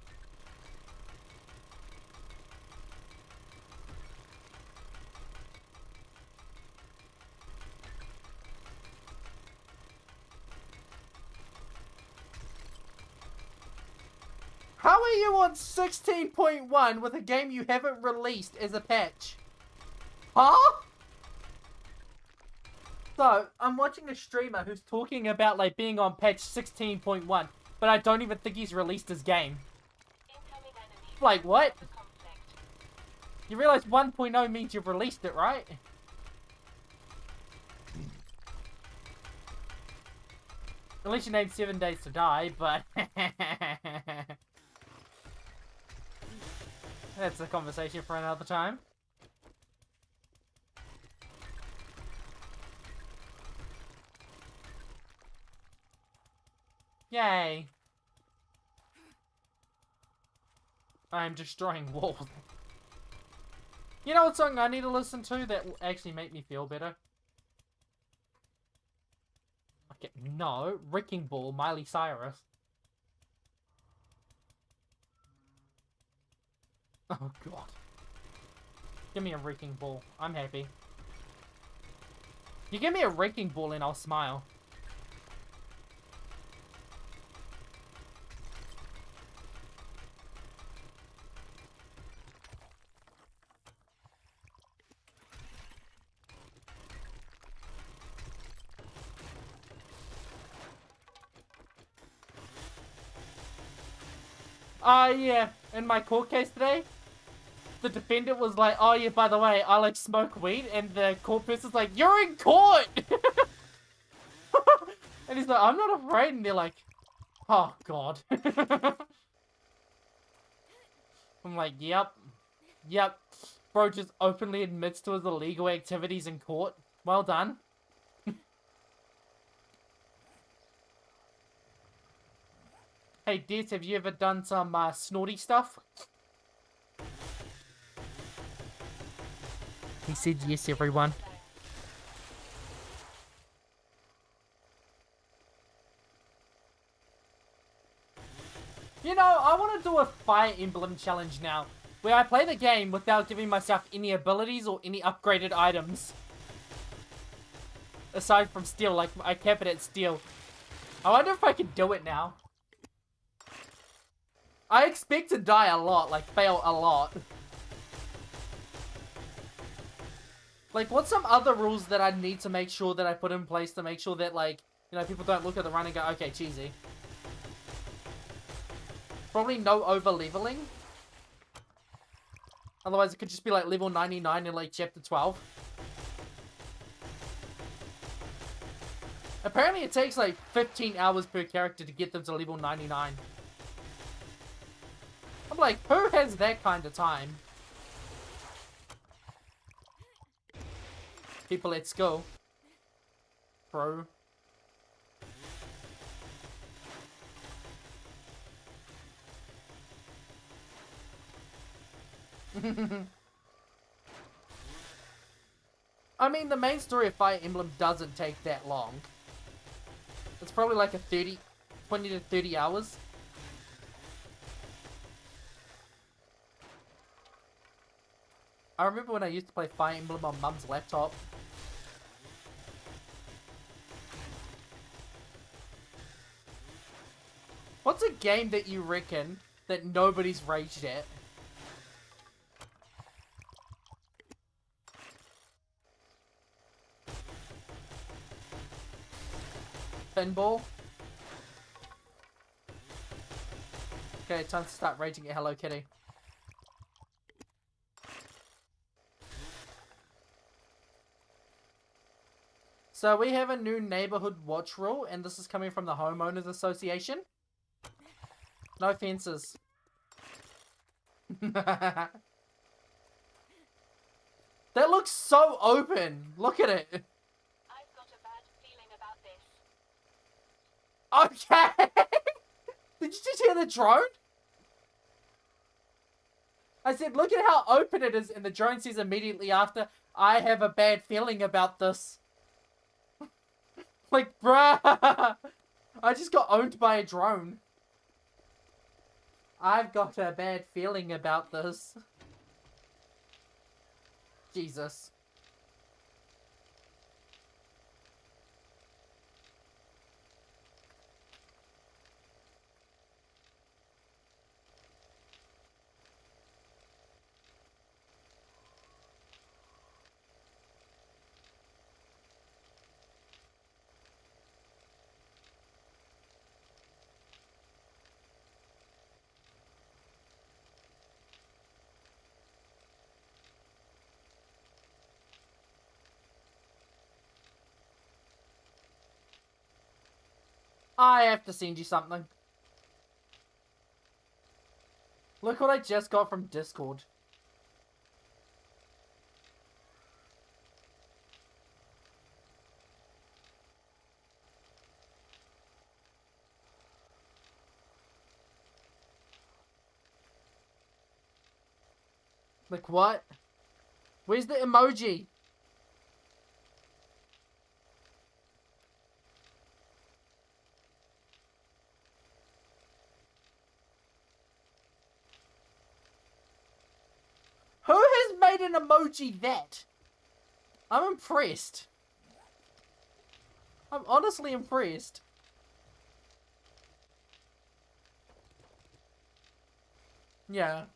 How are you on 16.1 with a game you haven't released as a patch? Huh? So, I'm watching a streamer who's talking about, like, being on patch 16.1, but I don't even think he's released his game. Incoming enemy. Like, what? The conflict. You realize 1.0 means you've released it, right? At least you named 7 Days to Die, but... That's a conversation for another time. Yay. I'm destroying walls. You know what song I need to listen to that will actually make me feel better? Okay, no. Wrecking Ball, Miley Cyrus. Oh, God. Give me a Wrecking Ball. I'm happy. You give me a Wrecking Ball and I'll smile. Yeah. In my court case today, the defendant was like, oh yeah, by the way, I like smoke weed, and the court person's like, you're in court! And he's like, I'm not afraid, and they're like, oh God. I'm like, yep. Yep. Bro just openly admits to his illegal activities in court. Well done. Hey, Des, have you ever done some snorty stuff? He said yes, everyone. You know, I want to do a Fire Emblem challenge now, where I play the game without giving myself any abilities or any upgraded items. Aside from steel, like I cap it at steel. I wonder if I can do it now. I expect to die a lot, like fail a lot. Like, what's some other rules that I need to make sure that I put in place to make sure that, like, you know, people don't look at the run and go, okay, cheesy. Probably no over-leveling. Otherwise, it could just be, like, level 99 in, like, chapter 12. Apparently, it takes, like, 15 hours per character to get them to level 99. I'm like, who has that kind of time? People at school. Bro. I mean, the main story of Fire Emblem doesn't take that long. It's probably like a 20 to 30 hours. I remember when I used to play Fire Emblem on Mum's laptop. What's a game that you reckon that nobody's raged at? Pinball? Okay, time to start raging at Hello Kitty. So we have a new neighborhood watch rule, and this is coming from the Homeowners Association. No fences. That looks so open. Look at it. I've got a bad feeling about this. Okay. Did you just hear the drone? I said, look at how open it is, and the drone says immediately after, I have a bad feeling about this. Like, bruh. I just got owned by a drone. I've got a bad feeling about this. Jesus. I have to send you something. Look what I just got from Discord. Like, what? Where's the emoji? Who has made an emoji that? I'm impressed. I'm honestly impressed. Yeah.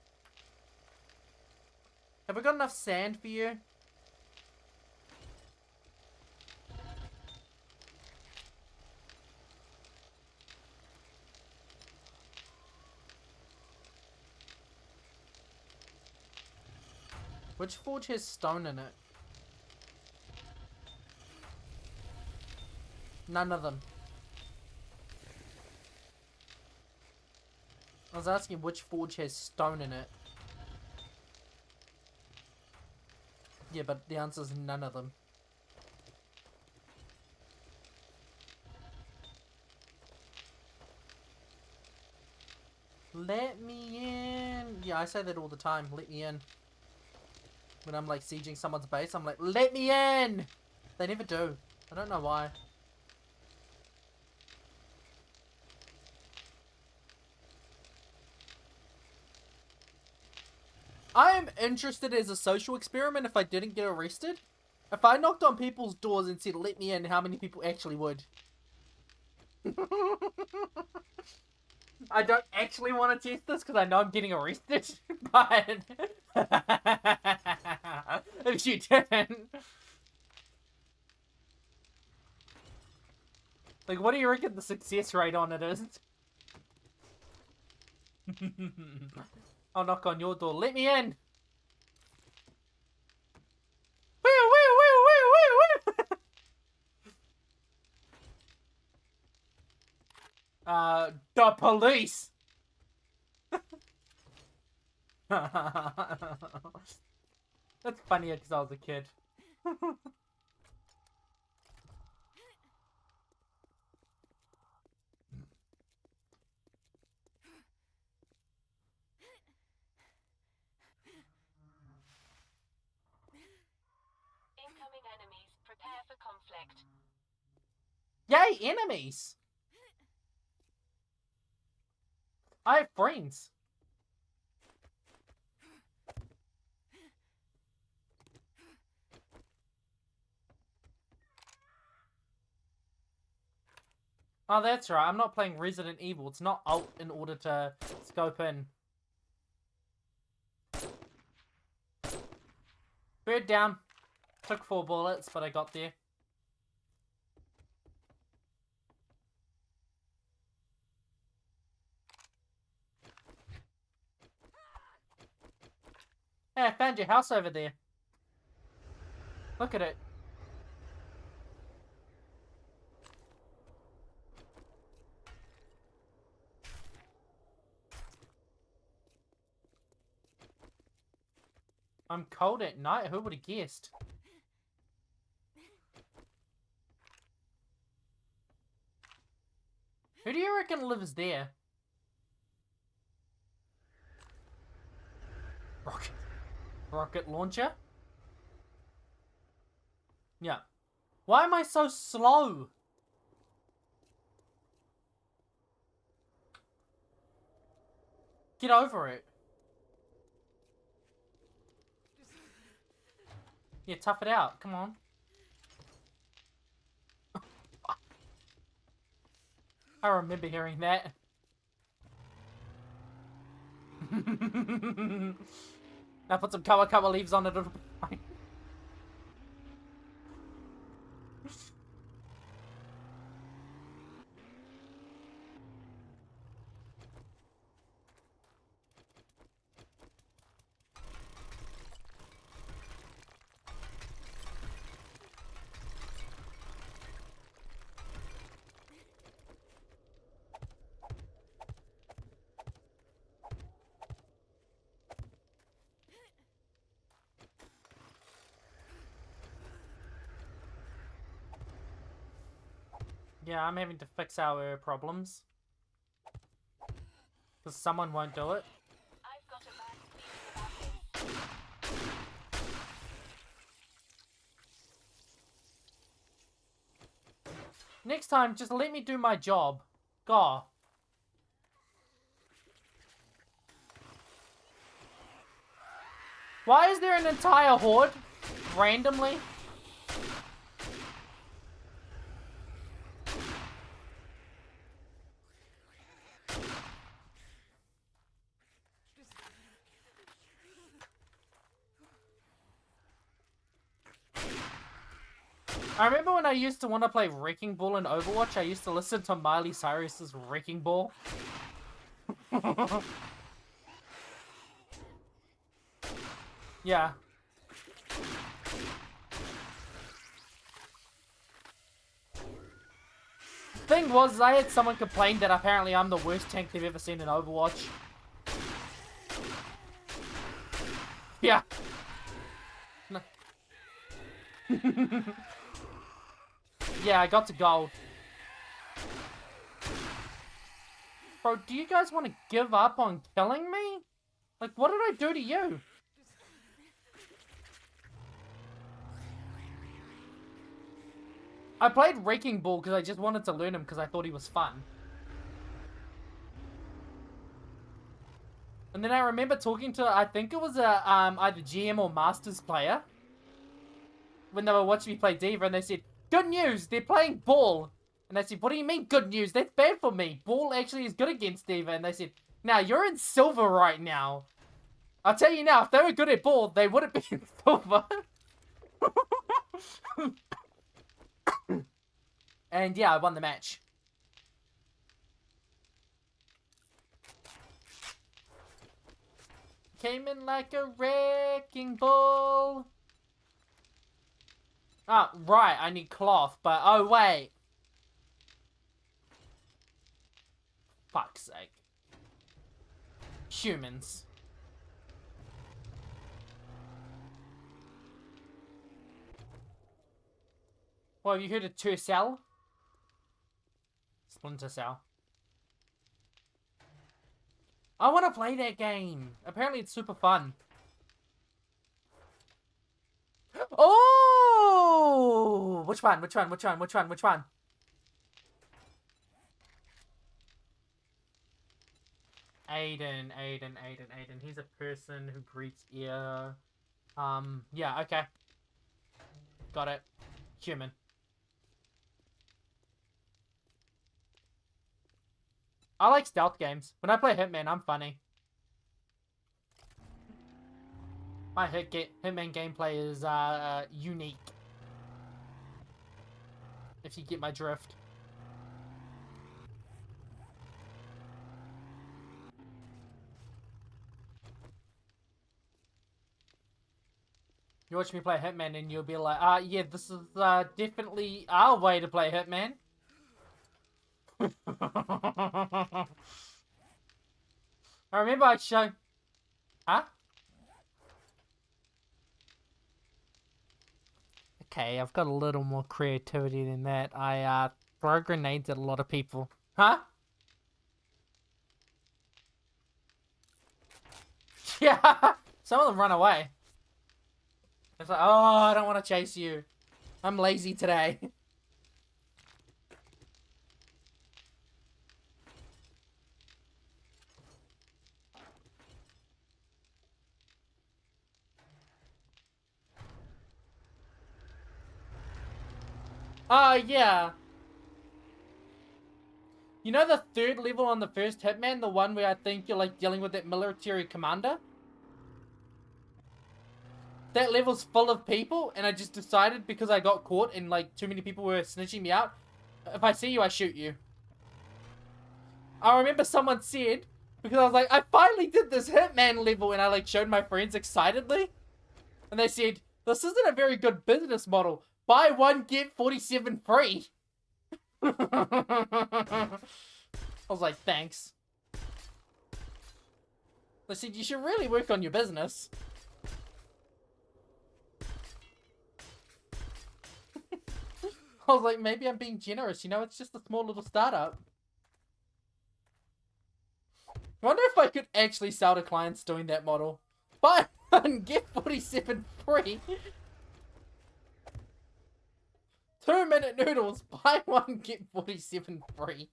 Have I got enough sand for you? Which forge has stone in it? None of them. I was asking which forge has stone in it. Yeah, but the answer is none of them. Let me in. Yeah, I say that all the time. Let me in. When I'm like sieging someone's base, I'm like, let me in! They never do. I don't know why. I am interested as a social experiment if I didn't get arrested. If I knocked on people's doors and said, let me in, how many people actually would? I don't actually want to test this because I know I'm getting arrested, but if you didn't, like, what do you reckon the success rate on it is? I'll knock on your door. Let me in. Woo, woo, woo, woo, woo, woo. The police. That's funnier because I was a kid. Incoming enemies. Prepare for conflict. Yay, enemies! I have friends. Oh, that's right. I'm not playing Resident Evil. It's not Alt in order to scope in. Bird down. Took 4 bullets, but I got there. Hey, I found your house over there. Look at it. I'm cold at night. Who would have guessed? Who do you reckon lives there? Rocket launcher? Yeah. Why am I so slow? Get over it. Yeah, tough it out. Come on. I remember hearing that. Now put some cover leaves on it. It'll be fine. Yeah, I'm having to fix our problems. Because someone won't do it. I've got a bad feeling about this. Next time, just let me do my job. God. Why is there an entire horde? Randomly? I remember when I used to want to play Wrecking Ball in Overwatch, I used to listen to Miley Cyrus's Wrecking Ball. Yeah. Thing was, I had someone complain that apparently I'm the worst tank they've ever seen in Overwatch. Yeah. No. Yeah, I got to gold. Bro, do you guys want to give up on killing me? Like, what did I do to you? I played Wrecking Ball because I just wanted to learn him because I thought he was fun. And then I remember talking to, I think it was a either GM or Masters player. When they were watching me play Diva, and they said, good news, they're playing Ball. And I said, what do you mean good news? That's bad for me. Ball actually is good against Diva. And they said, now you're in silver right now. I'll tell you now, if they were good at Ball, they wouldn't be in silver. And yeah, I won the match. Came in like a wrecking ball. Oh, right, I need cloth, but oh wait. Fuck's sake. Humans. Well, have you heard of Two Cell? Splinter Cell. I want to play that game. Apparently it's super fun. Oh! Which one? Which one? Which one? Which one? Which one? Aiden. He's a person who breathes air. Yeah, okay. Got it. Human. I like stealth games. When I play Hitman, I'm funny. My Hitman gameplay is unique. If you get my drift. You watch me play Hitman and you'll be like, yeah, this is definitely our way to play Hitman. I remember I showed... Huh? Okay, I've got a little more creativity than that. I throw grenades at a lot of people. Huh? Yeah! Some of them run away. It's like, oh, I don't want to chase you. I'm lazy today. Yeah. You know the third level on the first Hitman? The one where I think you're like dealing with that military commander? That level's full of people, and I just decided because I got caught and like too many people were snitching me out, if I see you, I shoot you. I remember someone said, because I was like, I finally did this Hitman level, and I like showed my friends excitedly. And they said, this isn't a very good business model. Buy one, get 47 free. I was like, thanks. They said, you should really work on your business. I was like, maybe I'm being generous, you know, it's just a small little startup. I wonder if I could actually sell to clients doing that model. Buy one, get 47 free. 2-minute noodles, buy one, get 47 free.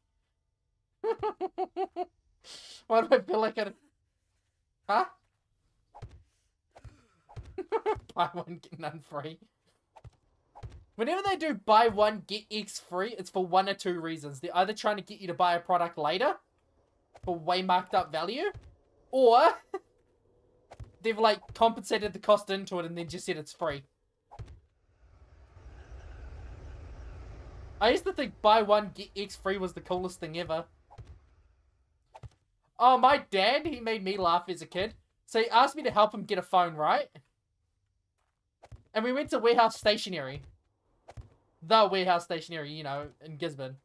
Why do I feel like I... Huh? Buy one, get none free. Whenever they do buy one, get X free, it's for one or two reasons. They're either trying to get you to buy a product later for way marked up value, or they've like compensated the cost into it and then just said it's free. I used to think buy one, get X free was the coolest thing ever. Oh, my dad, he made me laugh as a kid. So he asked me to help him get a phone, right? And we went to Warehouse Stationery. The Warehouse Stationery, you know, in Gisborne.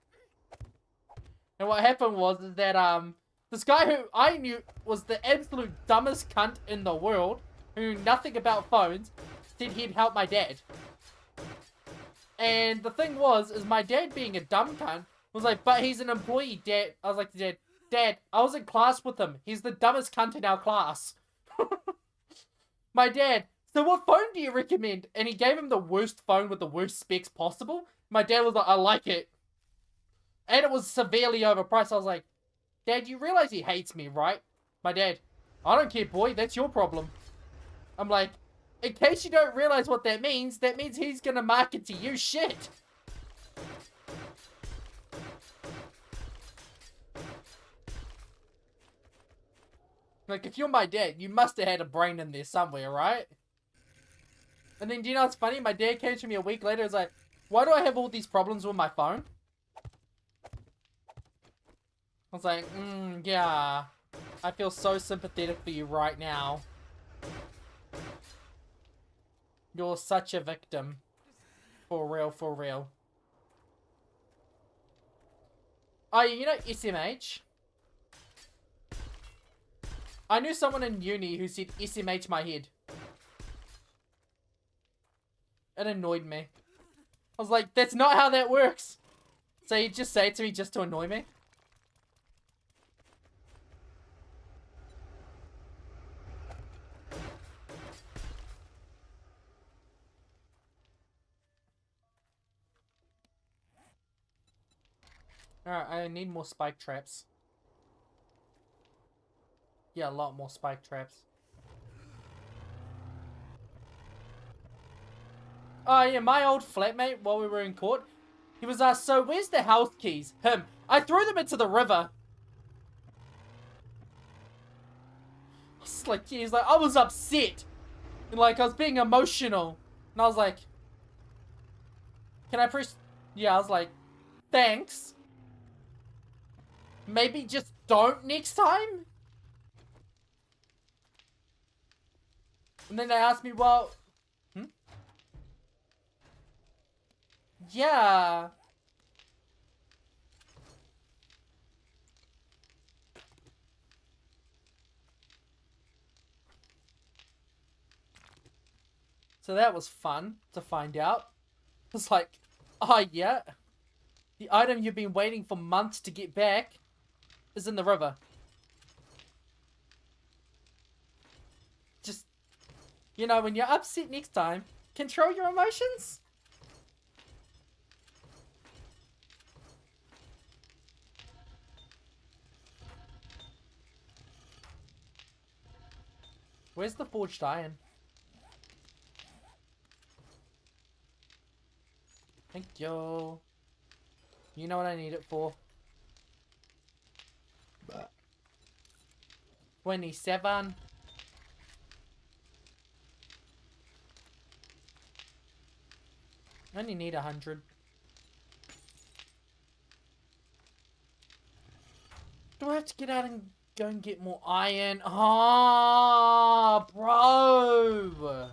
And what happened was that, this guy who I knew was the absolute dumbest cunt in the world, who knew nothing about phones, said he'd help my dad. And the thing was, is my dad being a dumb cunt, was like, but he's an employee, Dad. I was like, Dad, Dad, I was in class with him. He's the dumbest cunt in our class. My dad, so what phone do you recommend? And he gave him the worst phone with the worst specs possible. My dad was like, I like it. And it was severely overpriced. I was like, Dad, you realize he hates me, right? My dad, I don't care, boy. That's your problem. I'm like, in case you don't realize what that means he's gonna market to you shit. Like, if you're my dad, you must have had a brain in there somewhere, right? And then, do you know what's funny? My dad came to me a week later and was like, why do I have all these problems with my phone? I was like, yeah. I feel so sympathetic for you right now. You're such a victim. For real, for real. Oh, you know SMH? I knew someone in uni who said SMH my head. It annoyed me. I was like, that's not how that works. So you just say it to me just to annoy me? Alright, I need more spike traps. Yeah, a lot more spike traps. Oh yeah, my old flatmate, while we were in court, he was asked, so where's the house keys? Him. I threw them into the river. It's like, yeah, he's like, I was upset. And like, I was being emotional. And I was like, can I press? Yeah, I was like, thanks. Maybe just don't next time? And then they asked me, well... Yeah. So that was fun to find out. It's like, oh yeah, the item you've been waiting for months to get back is in the river. Just, you know, when you're upset next time, control your emotions. Where's the forged iron? Thank you. You know what I need it for. 27. I only need 100. Do I have to get out and go and get more iron? Oh, bro.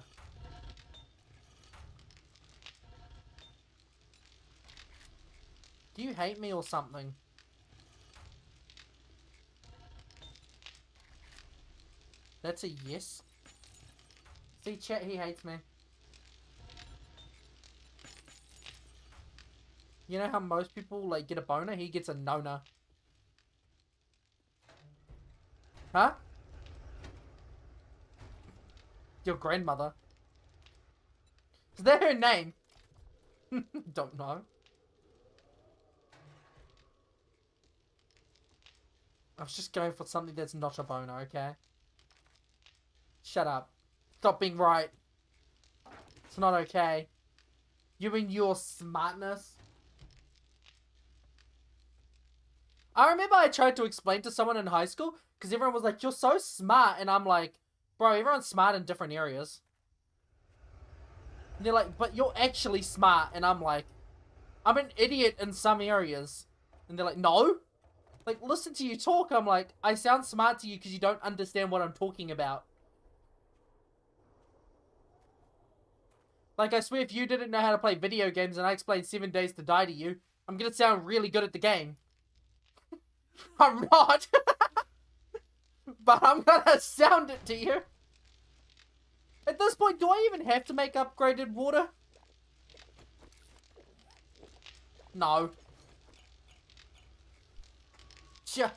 Do you hate me or something? That's a yes. See, chat, he hates me. You know how most people, like, get a boner? He gets a nona. Huh? Your grandmother. Is that her name? Don't know. I was just going for something that's not a boner, okay? Shut up. Stop being right. It's not okay. You and your smartness. I remember I tried to explain to someone in high school, because everyone was like, you're so smart, and I'm like, bro, everyone's smart in different areas. And they're like, but you're actually smart, and I'm like, I'm an idiot in some areas. And they're like, no. Like, listen to you talk. I'm like, I sound smart to you because you don't understand what I'm talking about. Like, I swear if you didn't know how to play video games and I explained 7 Days to Die to you, I'm gonna sound really good at the game. I'm not. But I'm gonna sound it to you. At this point, do I even have to make upgraded water? No. Sure.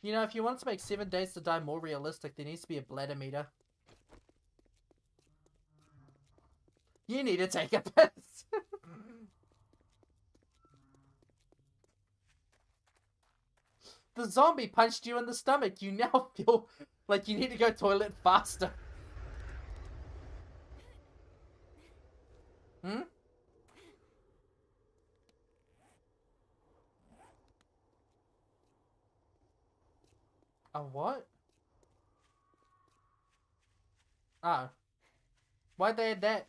You know, if you want to make 7 Days to Die more realistic, there needs to be a bladder meter. You need to take a piss. The zombie punched you in the stomach. You now feel like you need to go toilet faster. Hmm? A what? Oh. Why'd they add that?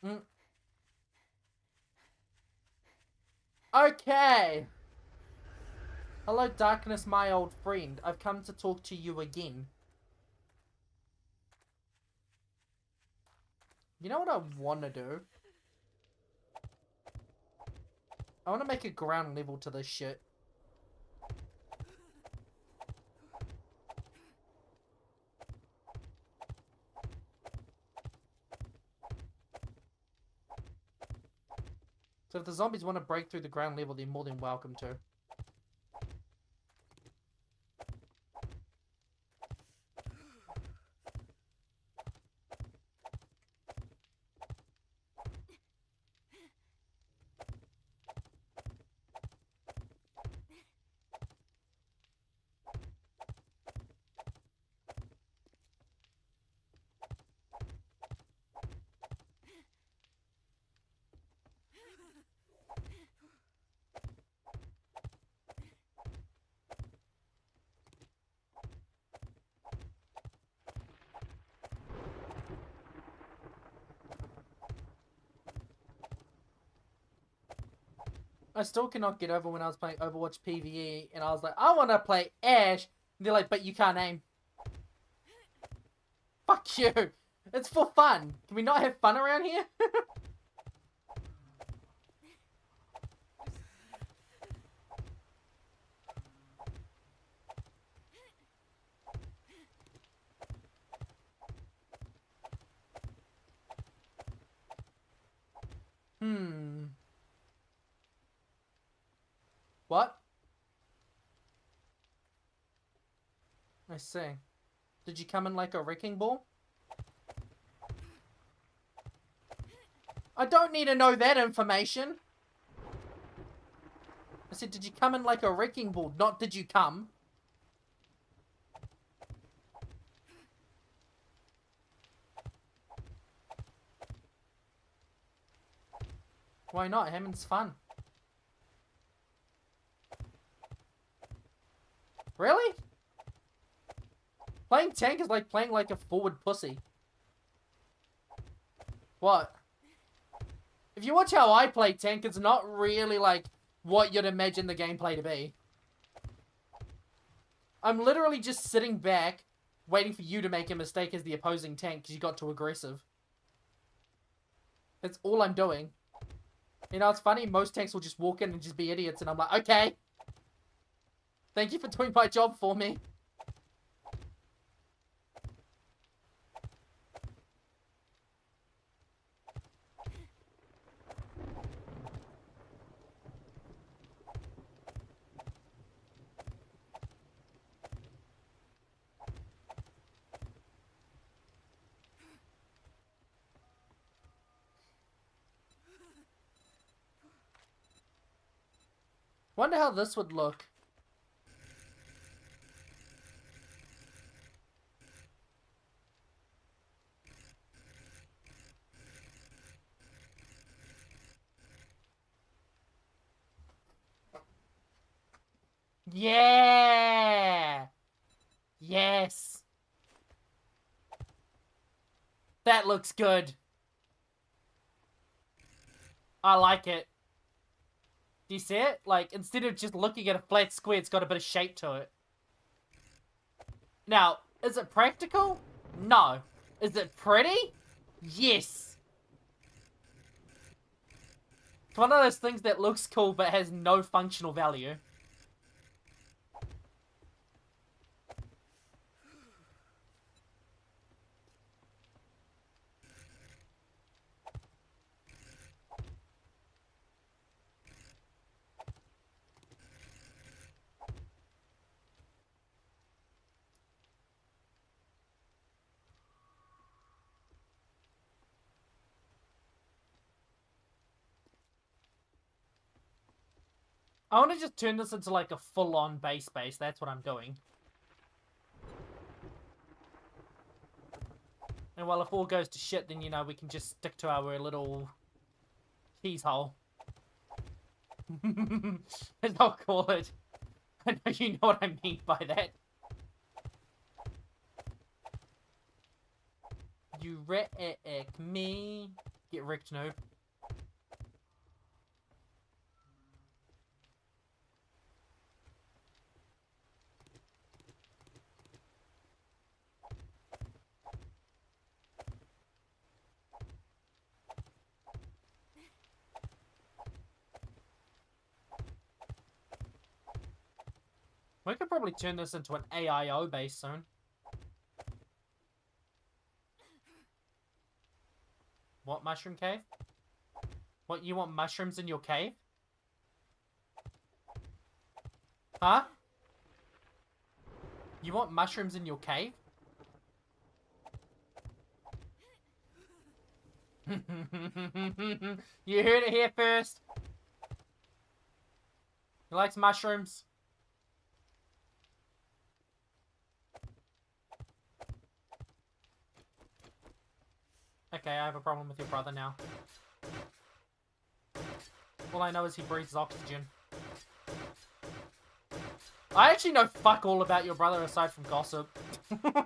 Hmm. Okay. Hello, darkness, my old friend. I've come to talk to you again. You know what I want to do? I want to make a ground level to this shit. So if the zombies want to break through the ground level, they're more than welcome to. I still cannot get over when I was playing Overwatch PvE and I was like, I want to play Ash. And they're like, but you can't aim. Fuck you. It's for fun. Can we not have fun around here? What? I see. Did you come in like a wrecking ball? I don't need to know that information. I said, did you come in like a wrecking ball? Not did you come? Why not? Hammond's fun. Really? Playing tank is like playing like a forward pussy. What? If you watch how I play tank, it's not really like what you'd imagine the gameplay to be. I'm literally just sitting back, waiting for you to make a mistake as the opposing tank because you got too aggressive. That's all I'm doing. You know, it's funny, most tanks will just walk in and just be idiots, and I'm like, okay. Thank you for doing my job for me. Wonder how this would look. Yeah! Yes! That looks good. I like it. Do you see it? Like, instead of just looking at a flat square, it's got a bit of shape to it. Now, is it practical? No. Is it pretty? Yes. It's one of those things that looks cool but has no functional value. I want to just turn this into like a full-on base. That's what I'm doing. And well, if all goes to shit, then, you know, we can just stick to our little keys hole. As I'll call it. I know you know what I mean by that. You wreck me. Get wrecked, noob. We could probably turn this into an AIO base soon. What, mushroom cave? What, you want mushrooms in your cave? Huh? You want mushrooms in your cave? You heard it here first. He likes mushrooms. Okay, I have a problem with your brother now. All I know is he breathes oxygen. I actually know fuck all about your brother aside from gossip. I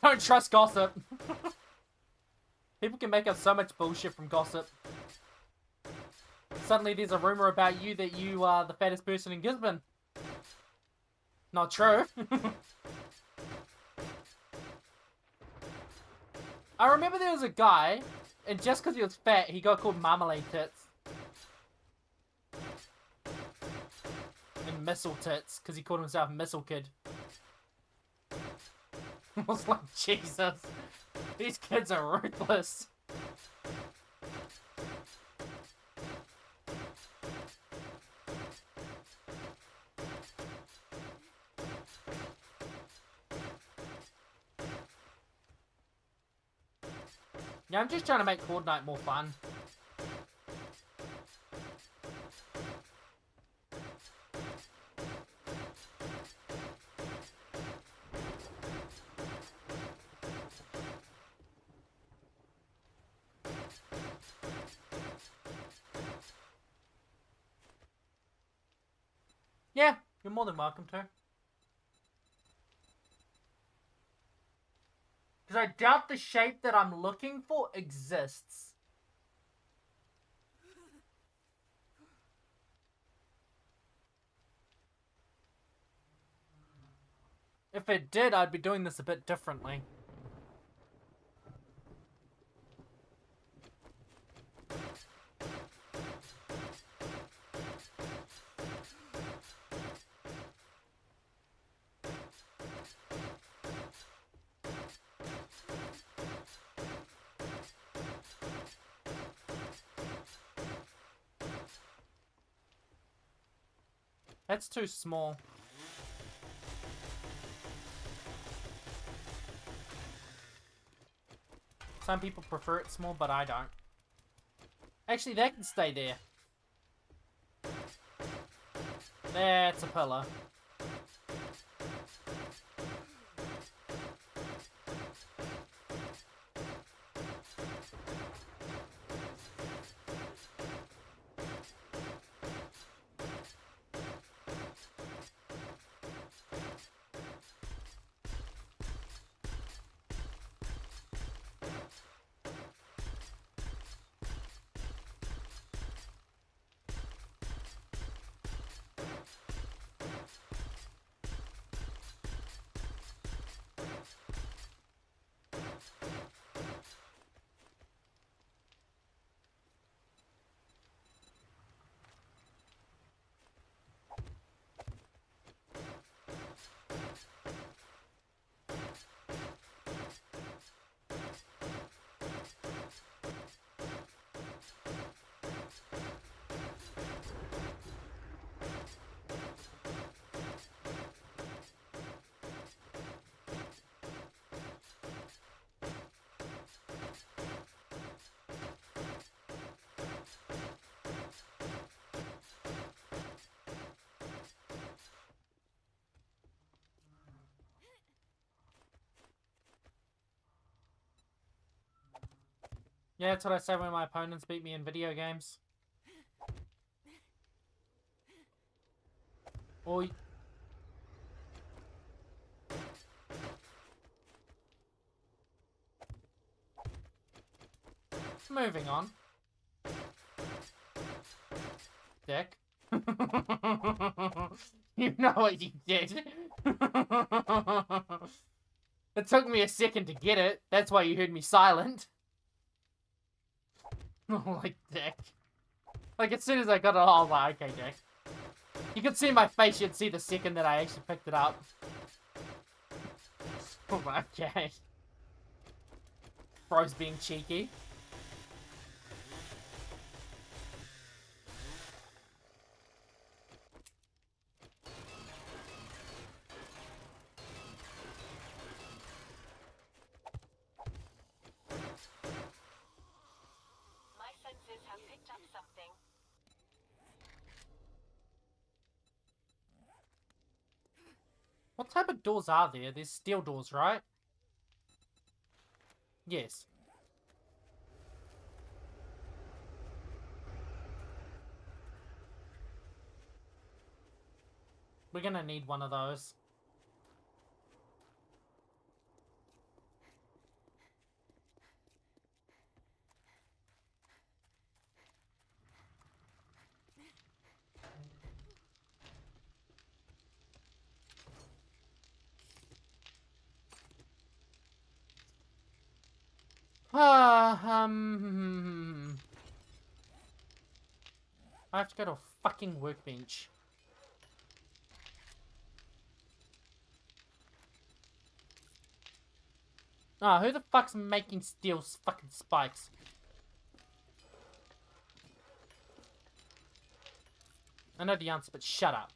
don't trust gossip. People can make up so much bullshit from gossip. Suddenly there's a rumor about you that you are the fattest person in Gisborne. Not true. I remember there was a guy, and just because he was fat, he got called Marmalade Tits. And Missile Tits, because he called himself Missile Kid. I was like, Jesus. These kids are ruthless. Yeah, I'm just trying to make Horde Night more fun. Yeah, you're more than welcome to. Because I doubt the shape that I'm looking for exists. If it did, I'd be doing this a bit differently. That's too small. Some people prefer it small, but I don't. Actually, that can stay there. That's a pillar. Yeah, that's what I say when my opponents beat me in video games. Or... Moving on. Dick. You know what you did. It took me a second to get it. That's why you heard me silent. Like, dick. Like, as soon as I got it, I was like, okay, dick. You could see my face, you'd see the second that I actually picked it up. Okay. Bro's being cheeky. My senses have picked up something. What type of doors are there? There's steel doors, right? Yes. We're gonna need one of those. I have to go to a fucking workbench. Ah, who the fuck's making steel fucking spikes? I know the answer, but shut up.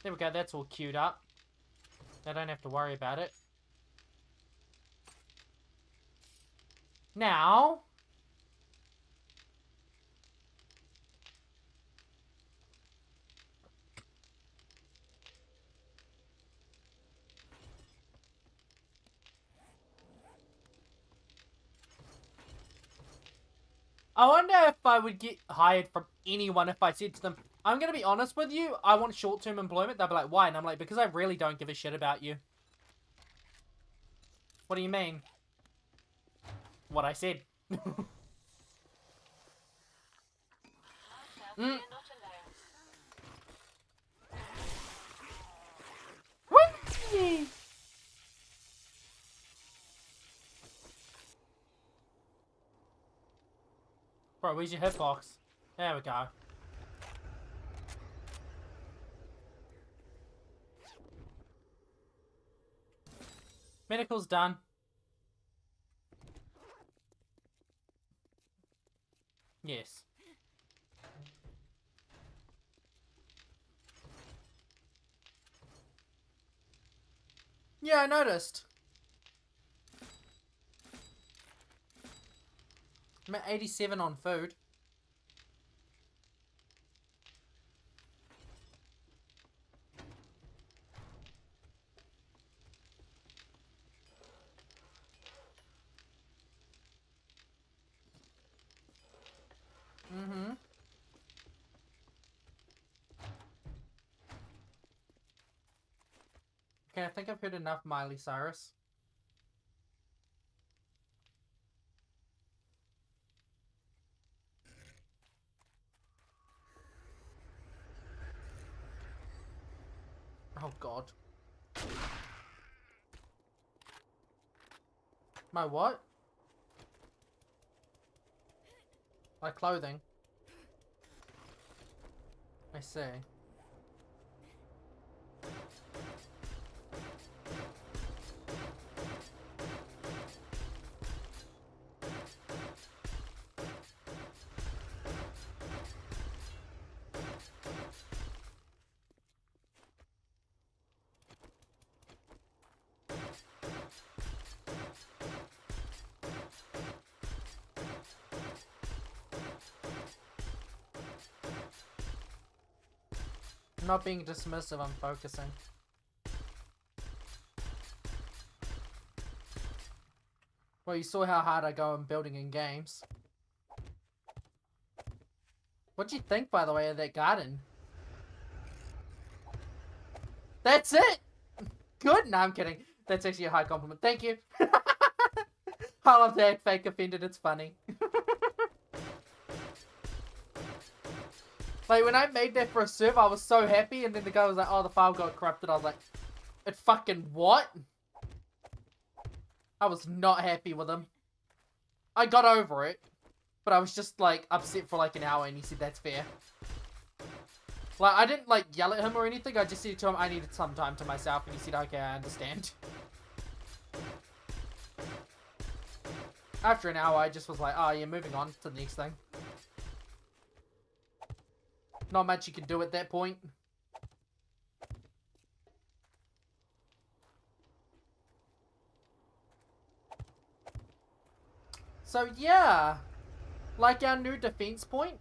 There we go, that's all queued up. I don't have to worry about it. Now... I wonder if I would get hired from anyone if I said to them, I'm going to be honest with you, I want short-term employment. They'll be like, why? And I'm like, because I really don't give a shit about you. What do you mean? What I said. Marcel, you're not alone. Whee! Bro, where's your hitbox? There we go. Medical's done. Yes. Yeah, I noticed. I'm at 87 on food. Okay, I think I've heard enough Miley Cyrus. Oh god. My what? My clothing. I see. not being dismissive, I'm focusing. Well, you saw how hard I go in building in games. What'd you think, by the way, of that garden? That's it! Good? No, I'm kidding. That's actually a high compliment. Thank you. I love to act fake offended. It's funny. Like, when I made that for a server, I was so happy, and then the guy was like, oh, the file got corrupted. I was like, it fucking what? I was not happy with him. I got over it, but I was just, like, upset for, like, an hour, and he said, that's fair. Like, I didn't, like, yell at him or anything. I just said to him, I needed some time to myself, and he said, okay, I understand. After an hour, I just was like, oh, yeah, moving on to the next thing. Not much you can do at that point. So, yeah. Like our new defense point.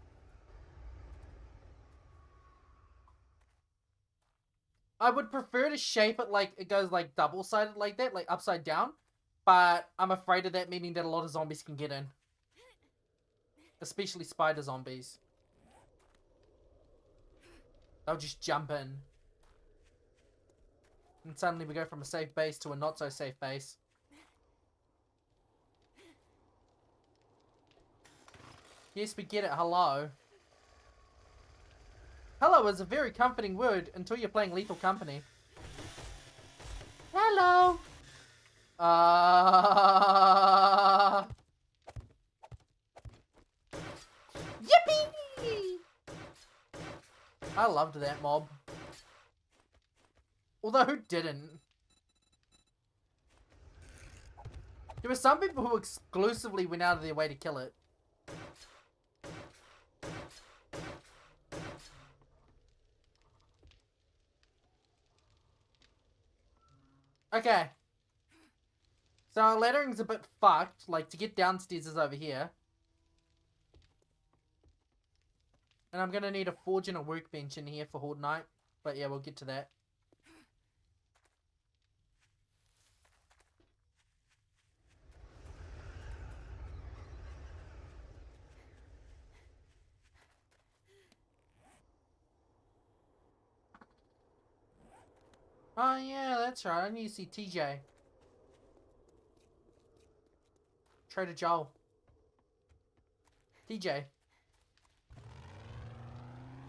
I would prefer to shape it like it goes like double-sided like that, like upside down. But I'm afraid of that, meaning that a lot of zombies can get in. Especially spider zombies. They'll just jump in. And suddenly we go from a safe base to a not so safe base. Yes, we get it. Hello. Hello is a very comforting word until you're playing Lethal Company. Hello. Yippee! I loved that mob. Although, who didn't? There were some people who exclusively went out of their way to kill it. Okay. So our lettering's a bit fucked. Like, to get downstairs is over here. And I'm gonna need a forge and a workbench in here for Horde Night. But yeah, we'll get to that. Oh yeah, that's right. I need to see TJ. Trader Joel. TJ.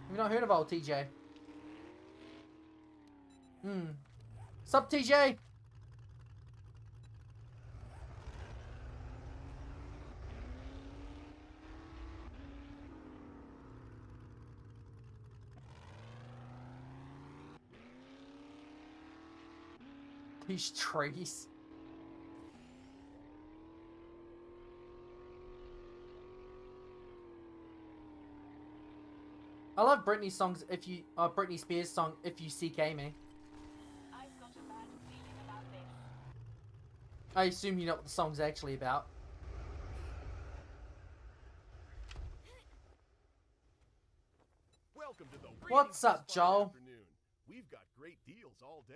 Have you not heard of old TJ? Sup, TJ? These trees. I love Britney's songs Britney Spears' song If You Seek Amy. I've got a bad feeling about this. I assume you know what the song's actually about. Welcome to the What's up, Fine Joel? Afternoon. We've got great deals all day.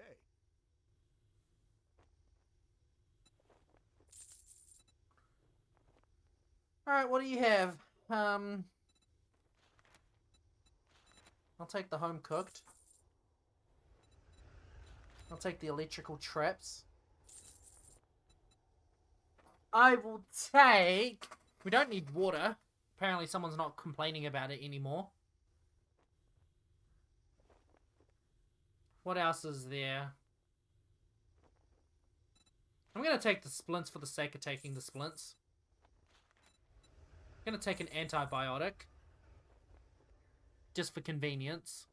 Alright, what do you have? I'll take the home cooked. I'll take the electrical traps. I will take... We don't need water. Apparently someone's not complaining about it anymore. What else is there? I'm going to take the splints for the sake of taking the splints. I'm going to take an antibiotic. Just for convenience.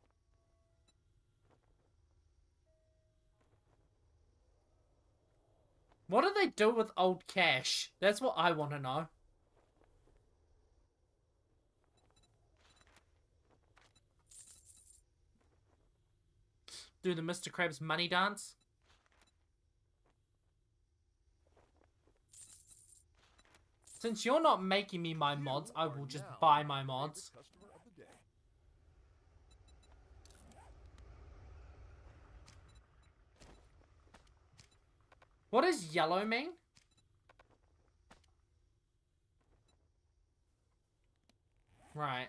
What do they do with old cash? That's what I want to know. Do the Mr. Krabs money dance? Since you're not making me my mods, I will just buy my mods. Customer of the day. What does yellow mean? Right.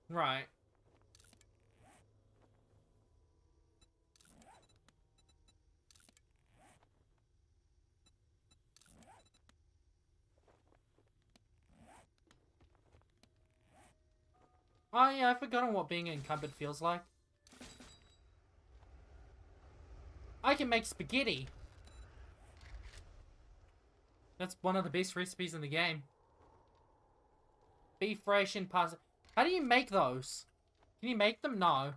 Right. Oh yeah, I've forgotten what being encumbered feels like. I can make spaghetti. That's one of the best recipes in the game. Beef ration pasta. How do you make those? Can you make them? No.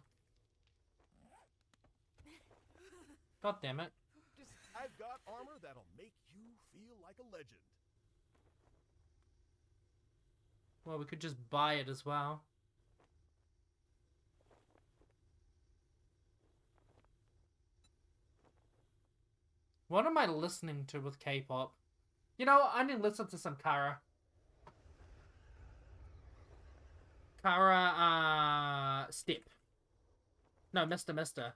God damn it. I've got armor that'll make you feel like a legend. Well, we could just buy it as well. What am I listening to with K-pop? You know, I need to listen to some Kara. Kara, Step. No, Mr.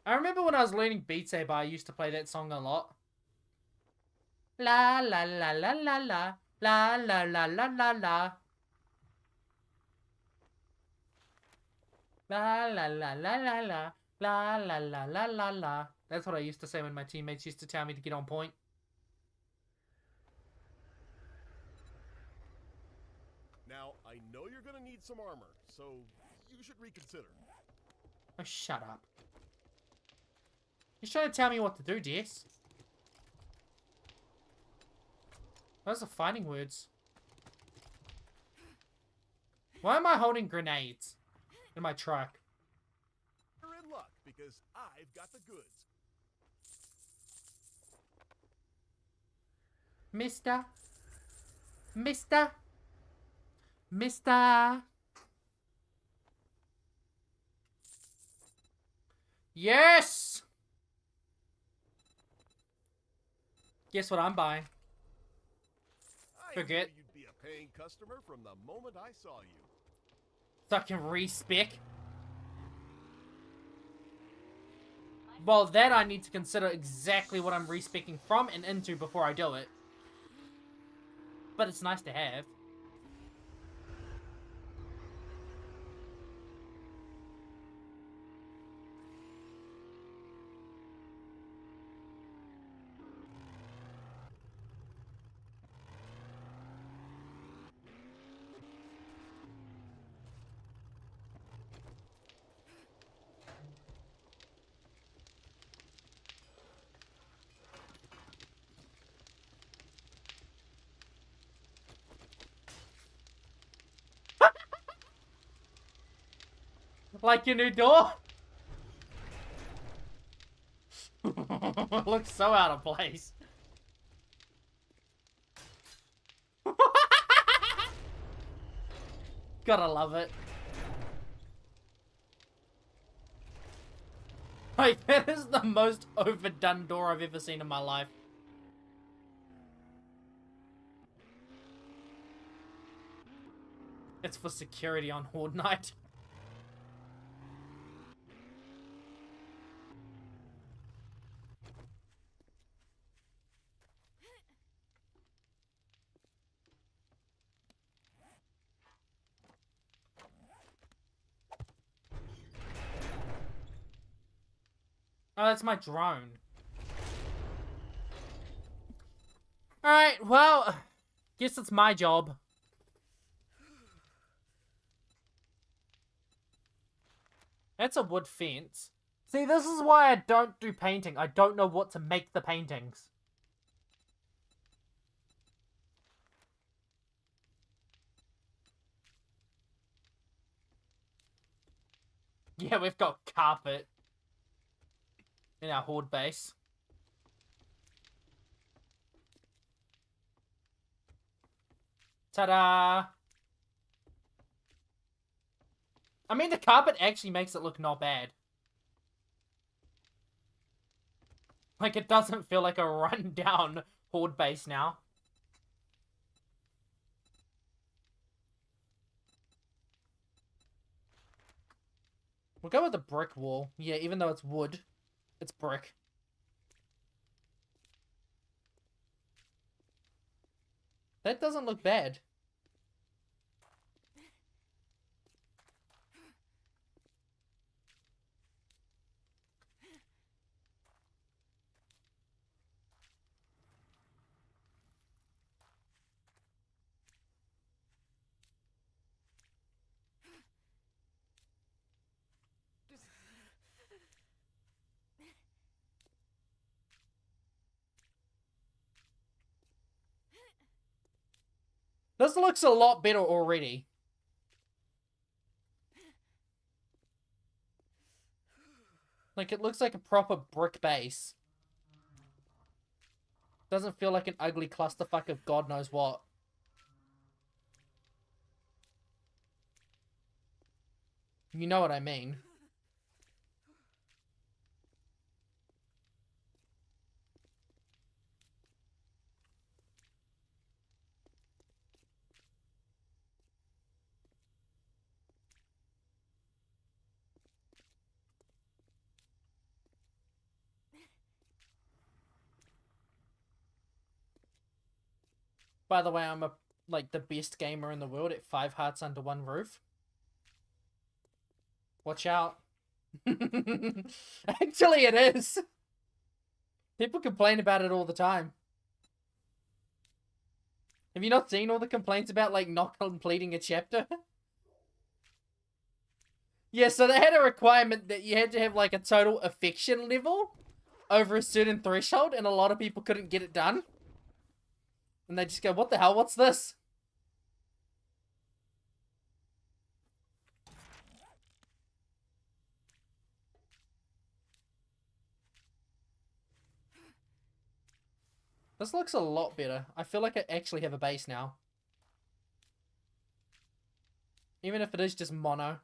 I remember when I was learning Beat Saber, I used to play that song a lot. La la la la la la. La la la la la la. La la la la la la. La la la la la la. That's what I used to say when my teammates used to tell me to get on point. Now, I know you're gonna need some armor, so you should reconsider. Oh, shut up. You're trying to tell me what to do, Jess. Those are fighting words. Why am I holding grenades in my truck? You're in luck, because I've got the goods. Mister. Yes! Guess what I'm buying? I Forget. knew you'd be a paying customer from the moment I saw you. So I can respec. Well, that I need to consider exactly what I'm respecing from and into before I do it. But it's nice to have. Like your new door? Looks so out of place. Gotta love it. Like, that is the most overdone door I've ever seen in my life. It's for security on Horde Night. Oh, that's my drone. Alright, well, guess it's my job. That's a wood fence. See, this is why I don't do painting. I don't know what to make the paintings. Yeah, we've got carpet in our horde base. Ta-da! I mean, the carpet actually makes it look not bad. Like, it doesn't feel like a run-down horde base now. We'll go with the brick wall. Yeah, even though it's wood, it's brick. That doesn't look bad. This looks a lot better already. Like, it looks like a proper brick base. Doesn't feel like an ugly clusterfuck of God knows what. You know what I mean. By the way, I'm like the best gamer in the world at 5 hearts under one roof. Watch out. Actually, it is. People complain about it all the time. Have you not seen all the complaints about, like, not completing a chapter? Yeah, so they had a requirement that you had to have, like, a total affection level over a certain threshold, and a lot of people couldn't get it done. And they just go, what the hell, what's this? This looks a lot better. I feel like I actually have a base now. Even if it is just mono.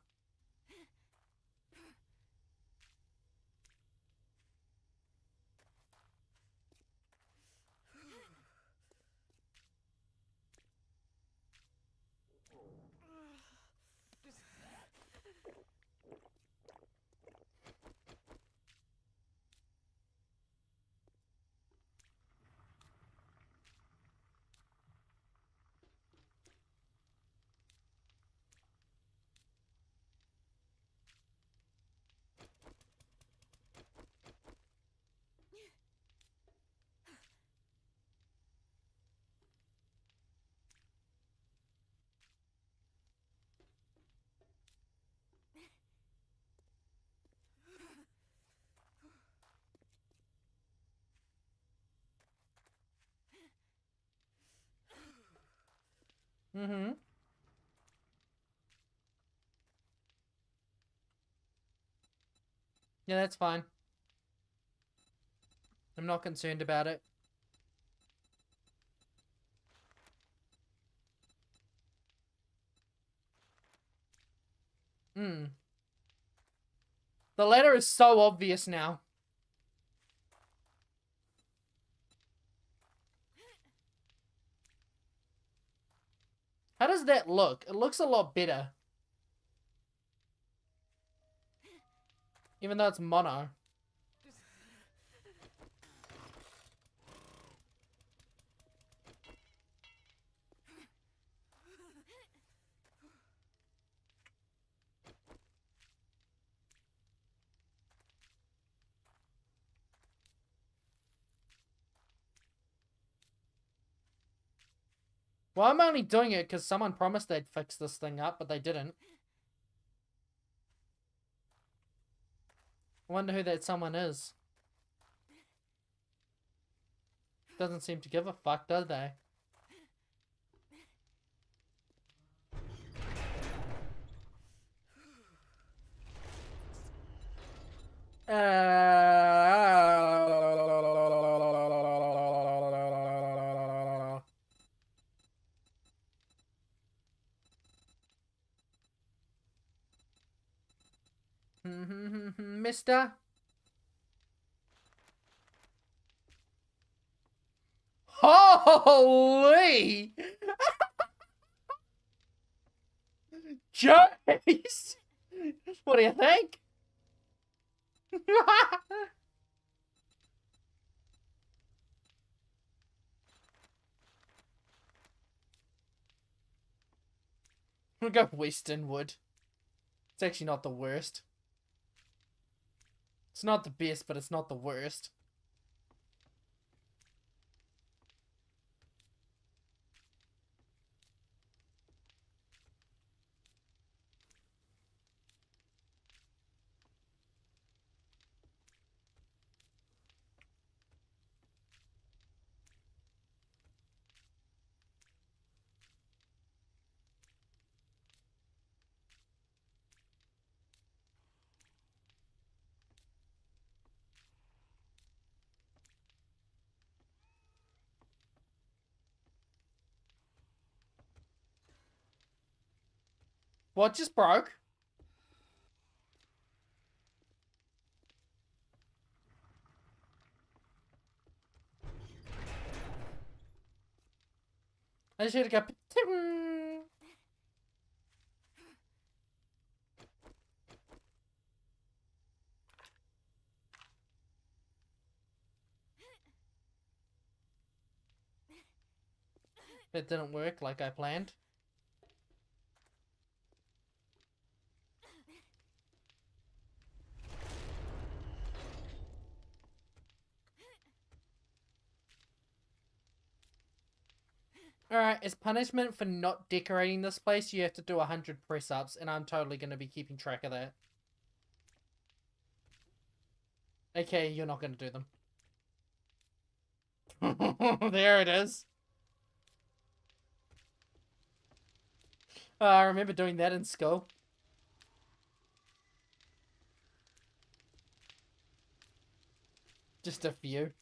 Mm-hmm. Yeah, that's fine. I'm not concerned about it. Hmm. The letter is so obvious now. How does that look? It looks a lot better. Even though it's mono. Well, I'm only doing it because someone promised they'd fix this thing up, but they didn't. I wonder who that someone is. Doesn't seem to give a fuck, does they? Mister? Holy! Jeez! What do you think? We'll go Western Wood. It's actually not the worst. It's not the best, but it's not the worst. What just broke? I should have got. It didn't work like I planned. Alright, as punishment for not decorating this place, you have to do 100 press-ups, and I'm totally going to be keeping track of that. Okay, you're not going to do them. There it is. I remember doing that in school. Just a few.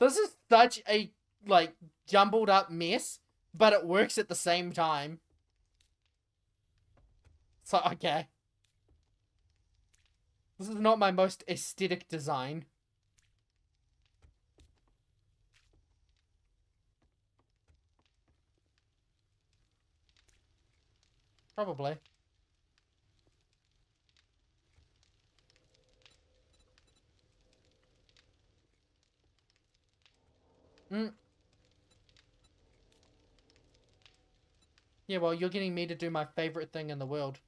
This is such a, like, jumbled up mess, but it works at the same time. So, okay. This is not my most aesthetic design. Probably. Yeah, well, you're getting me to do my favorite thing in the world.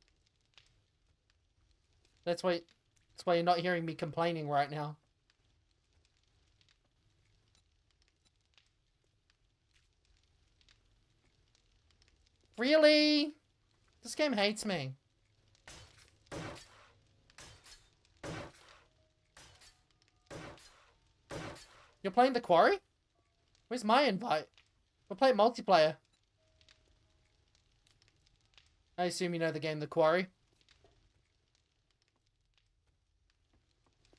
That's why you're not hearing me complaining right now. Really? This game hates me. You're playing the Quarry? Where's my invite? We're playing multiplayer. I assume you know the game The Quarry.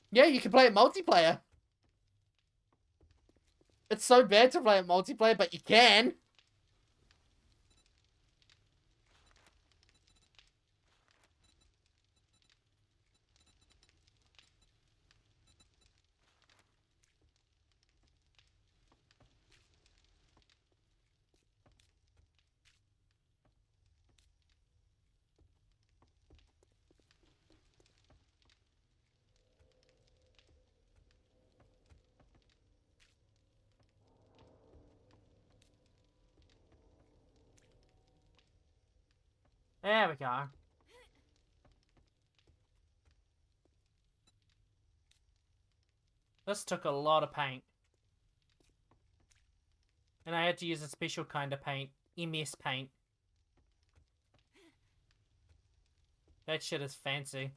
Yeah, you can play it multiplayer. It's so bad to play it multiplayer, but you can. There we go. This took a lot of paint. And I had to use a special kind of paint. MS paint. That shit is fancy.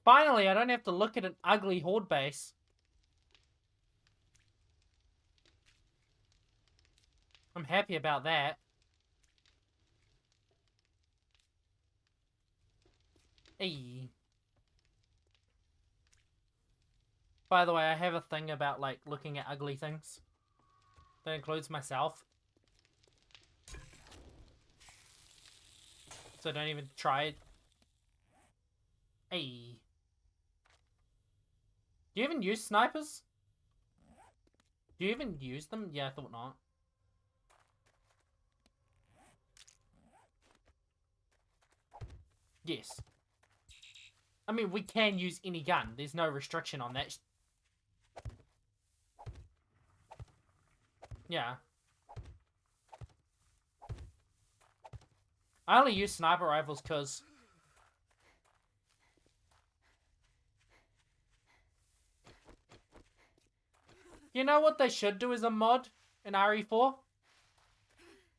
Finally, I don't have to look at an ugly horde base. I'm happy about that. Hey. By the way, I have a thing about, like, looking at ugly things. That includes myself. So don't even try it. Hey. Do you even use snipers? Do you even use them? Yeah, I thought not. Yes. I mean, we can use any gun. There's no restriction on that. Yeah. I only use sniper rifles because... You know what they should do as a mod in RE4?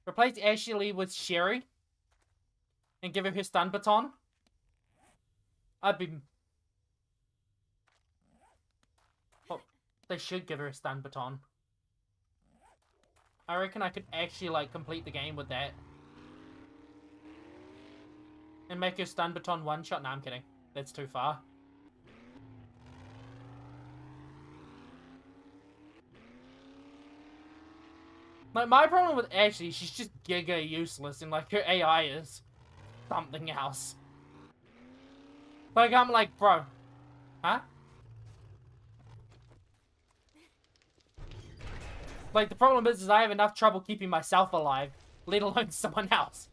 Replace Ashley with Sherry. And give her stun baton. I'd be... Oh, they should give her a stun baton. I reckon I could actually, like, complete the game with that. And make her stun baton one shot. Nah, I'm kidding. That's too far. Like, my problem with Ashley, she's just giga useless, and, like, her AI is something else. Like, I'm like, bro. Huh? Like, the problem is I have enough trouble keeping myself alive, let alone someone else.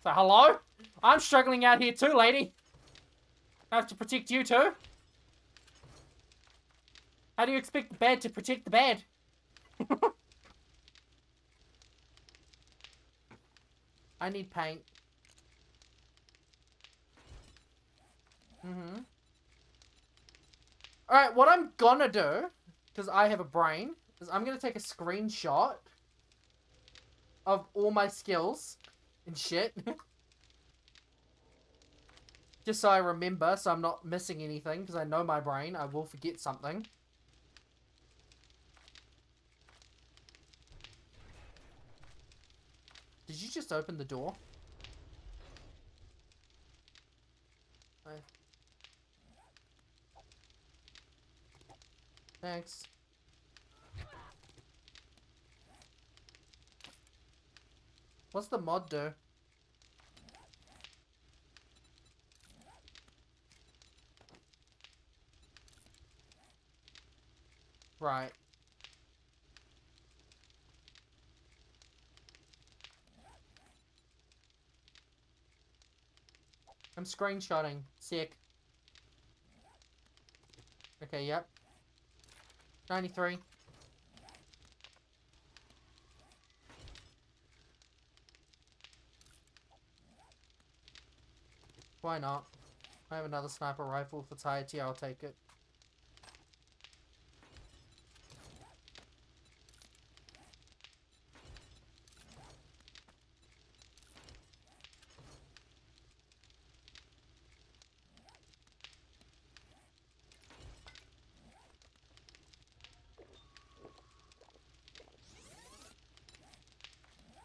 So, hello? I'm struggling out here too, lady. I have to protect you too. How do you expect the bad to protect the bad? I need paint. Alright, what I'm gonna do, because I have a brain, is I'm gonna take a screenshot of all my skills and shit. Just so I remember, so I'm not missing anything, because I know my brain, I will forget something. Did you just open the door? Thanks. What's the mod do? Right. I'm screenshotting. Sick. Okay, yep. 93. Why not? I have another sniper rifle. If it's higher tier, I'll take it.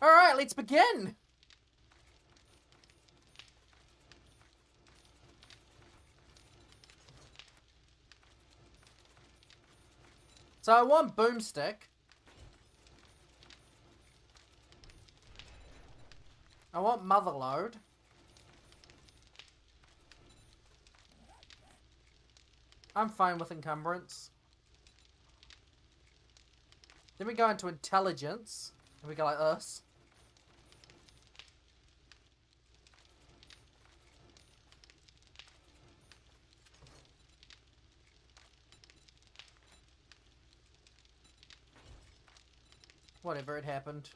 Alright, let's begin! So I want boomstick. I want motherload. I'm fine with encumbrance. Then we go into intelligence. And we go like this. Whatever, it happened.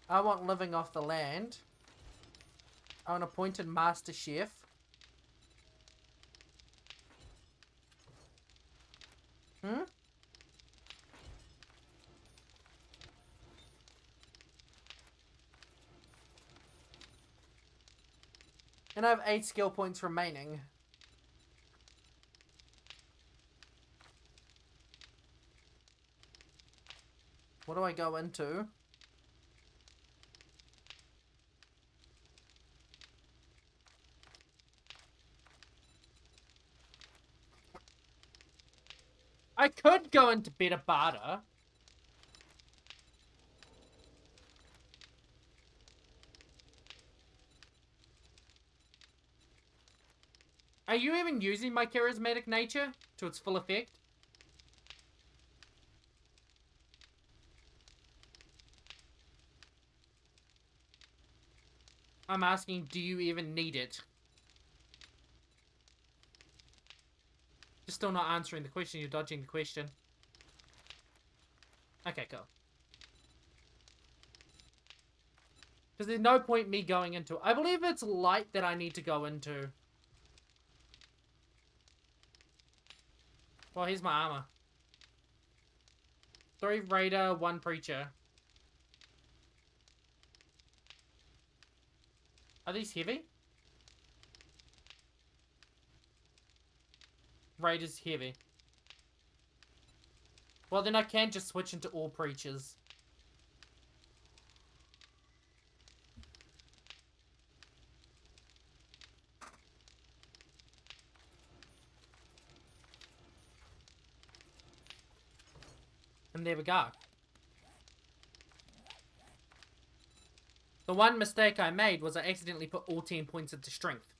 I want living off the land. I want appointed master chef. Hmm? And I have 8 skill points remaining. What do I go into? I could go into better barter. Are you even using my charismatic nature to its full effect? I'm asking, do you even need it? You're still not answering the question, you're dodging the question. Okay, cool. Because there's no point me going into... I believe it's light that I need to go into. Well, here's my armor. 3 raider, 1 preacher. Are these heavy? Raider's heavy. Well, then I can just switch into all preachers. And there we go. The one mistake I made was I accidentally put all 10 points into strength.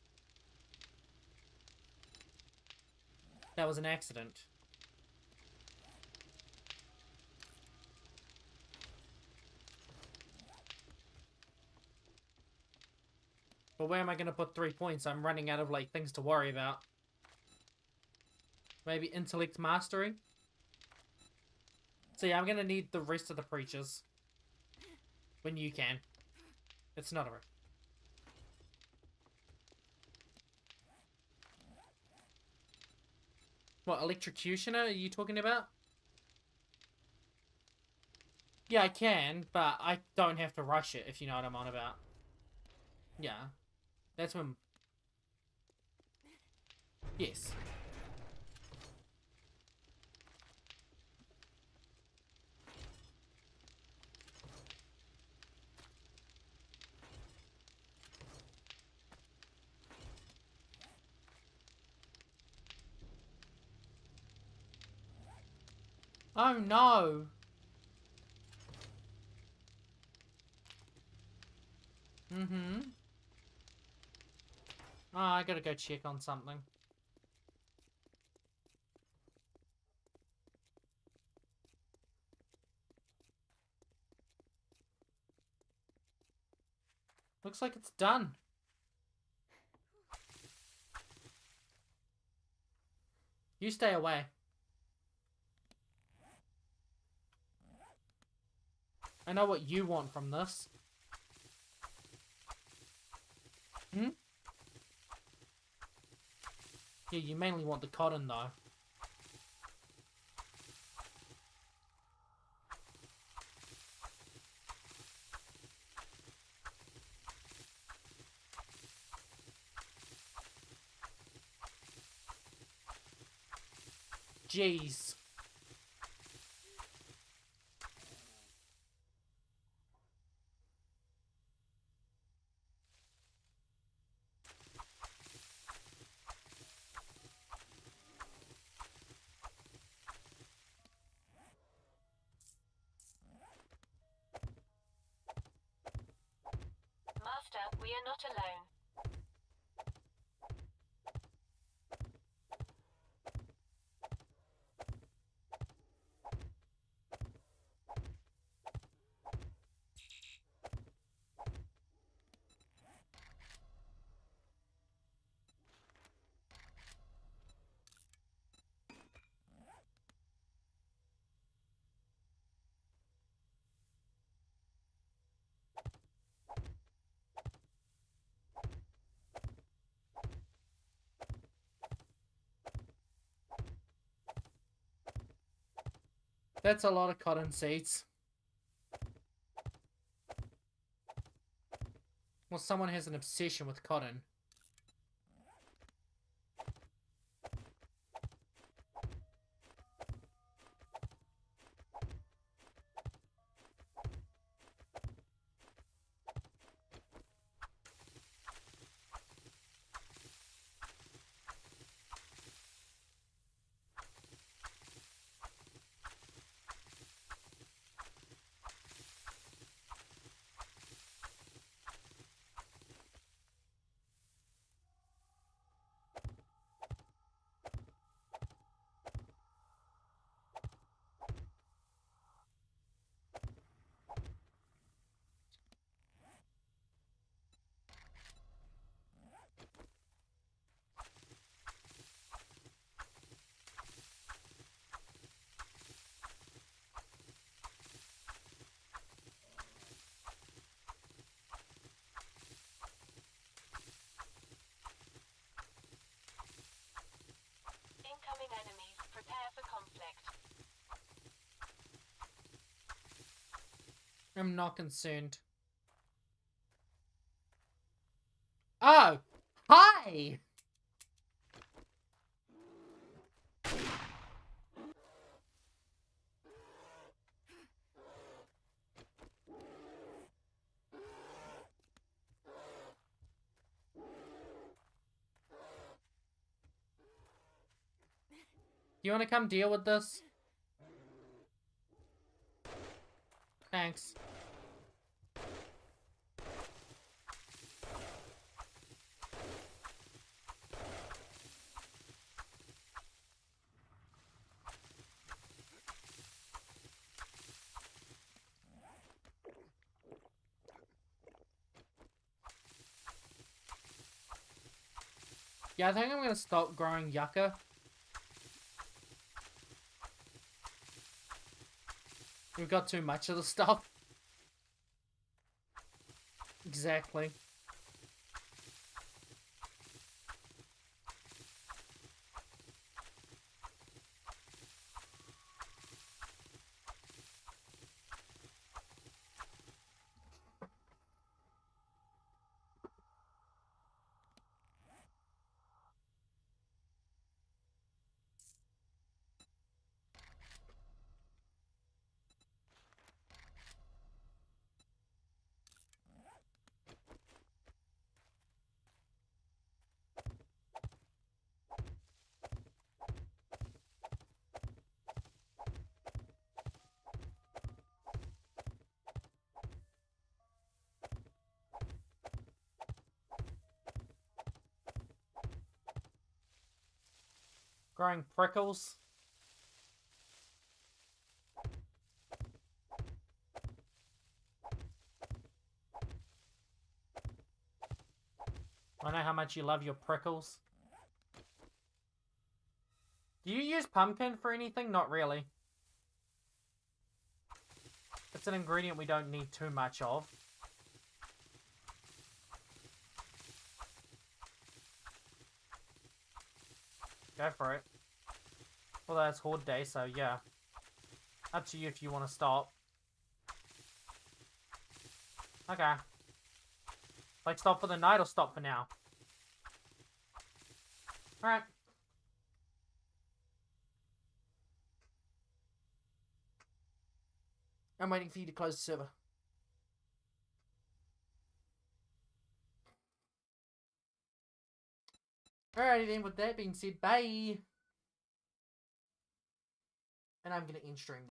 That was an accident. But where am I going to put 3 points? I'm running out of, like, things to worry about. Maybe intellect mastery? So yeah, I'm going to need the rest of the preachers. When you can. It's not a... What, electrocutioner are you talking about? Yeah, I can, but I don't have to rush it, if you know what I'm on about. Yeah. That's when... Yes. Oh no! Mm-hmm. Oh, I gotta go check on something. Looks like it's done. You stay away. I know what you want from this. Hmm? Yeah, you mainly want the cotton, though. Jeez. Master, we are not alone. That's a lot of cotton seeds. Well, someone has an obsession with cotton. I'm not concerned. Oh! Hi! You wanna come deal with this? Thanks. Yeah, I think I'm gonna stop growing yucca. We've got too much of the stuff. Exactly. Growing prickles. I know how much you love your prickles. Do you use pumpkin for anything? Not really. It's an ingredient we don't need too much of. Go for it. Although it's Horde Day, so yeah. Up to you if you want to stop. Okay. Like, stop for the night or stop for now? Alright. I'm waiting for you to close the server. Alrighty then, with that being said, bye! And I'm gonna end stream.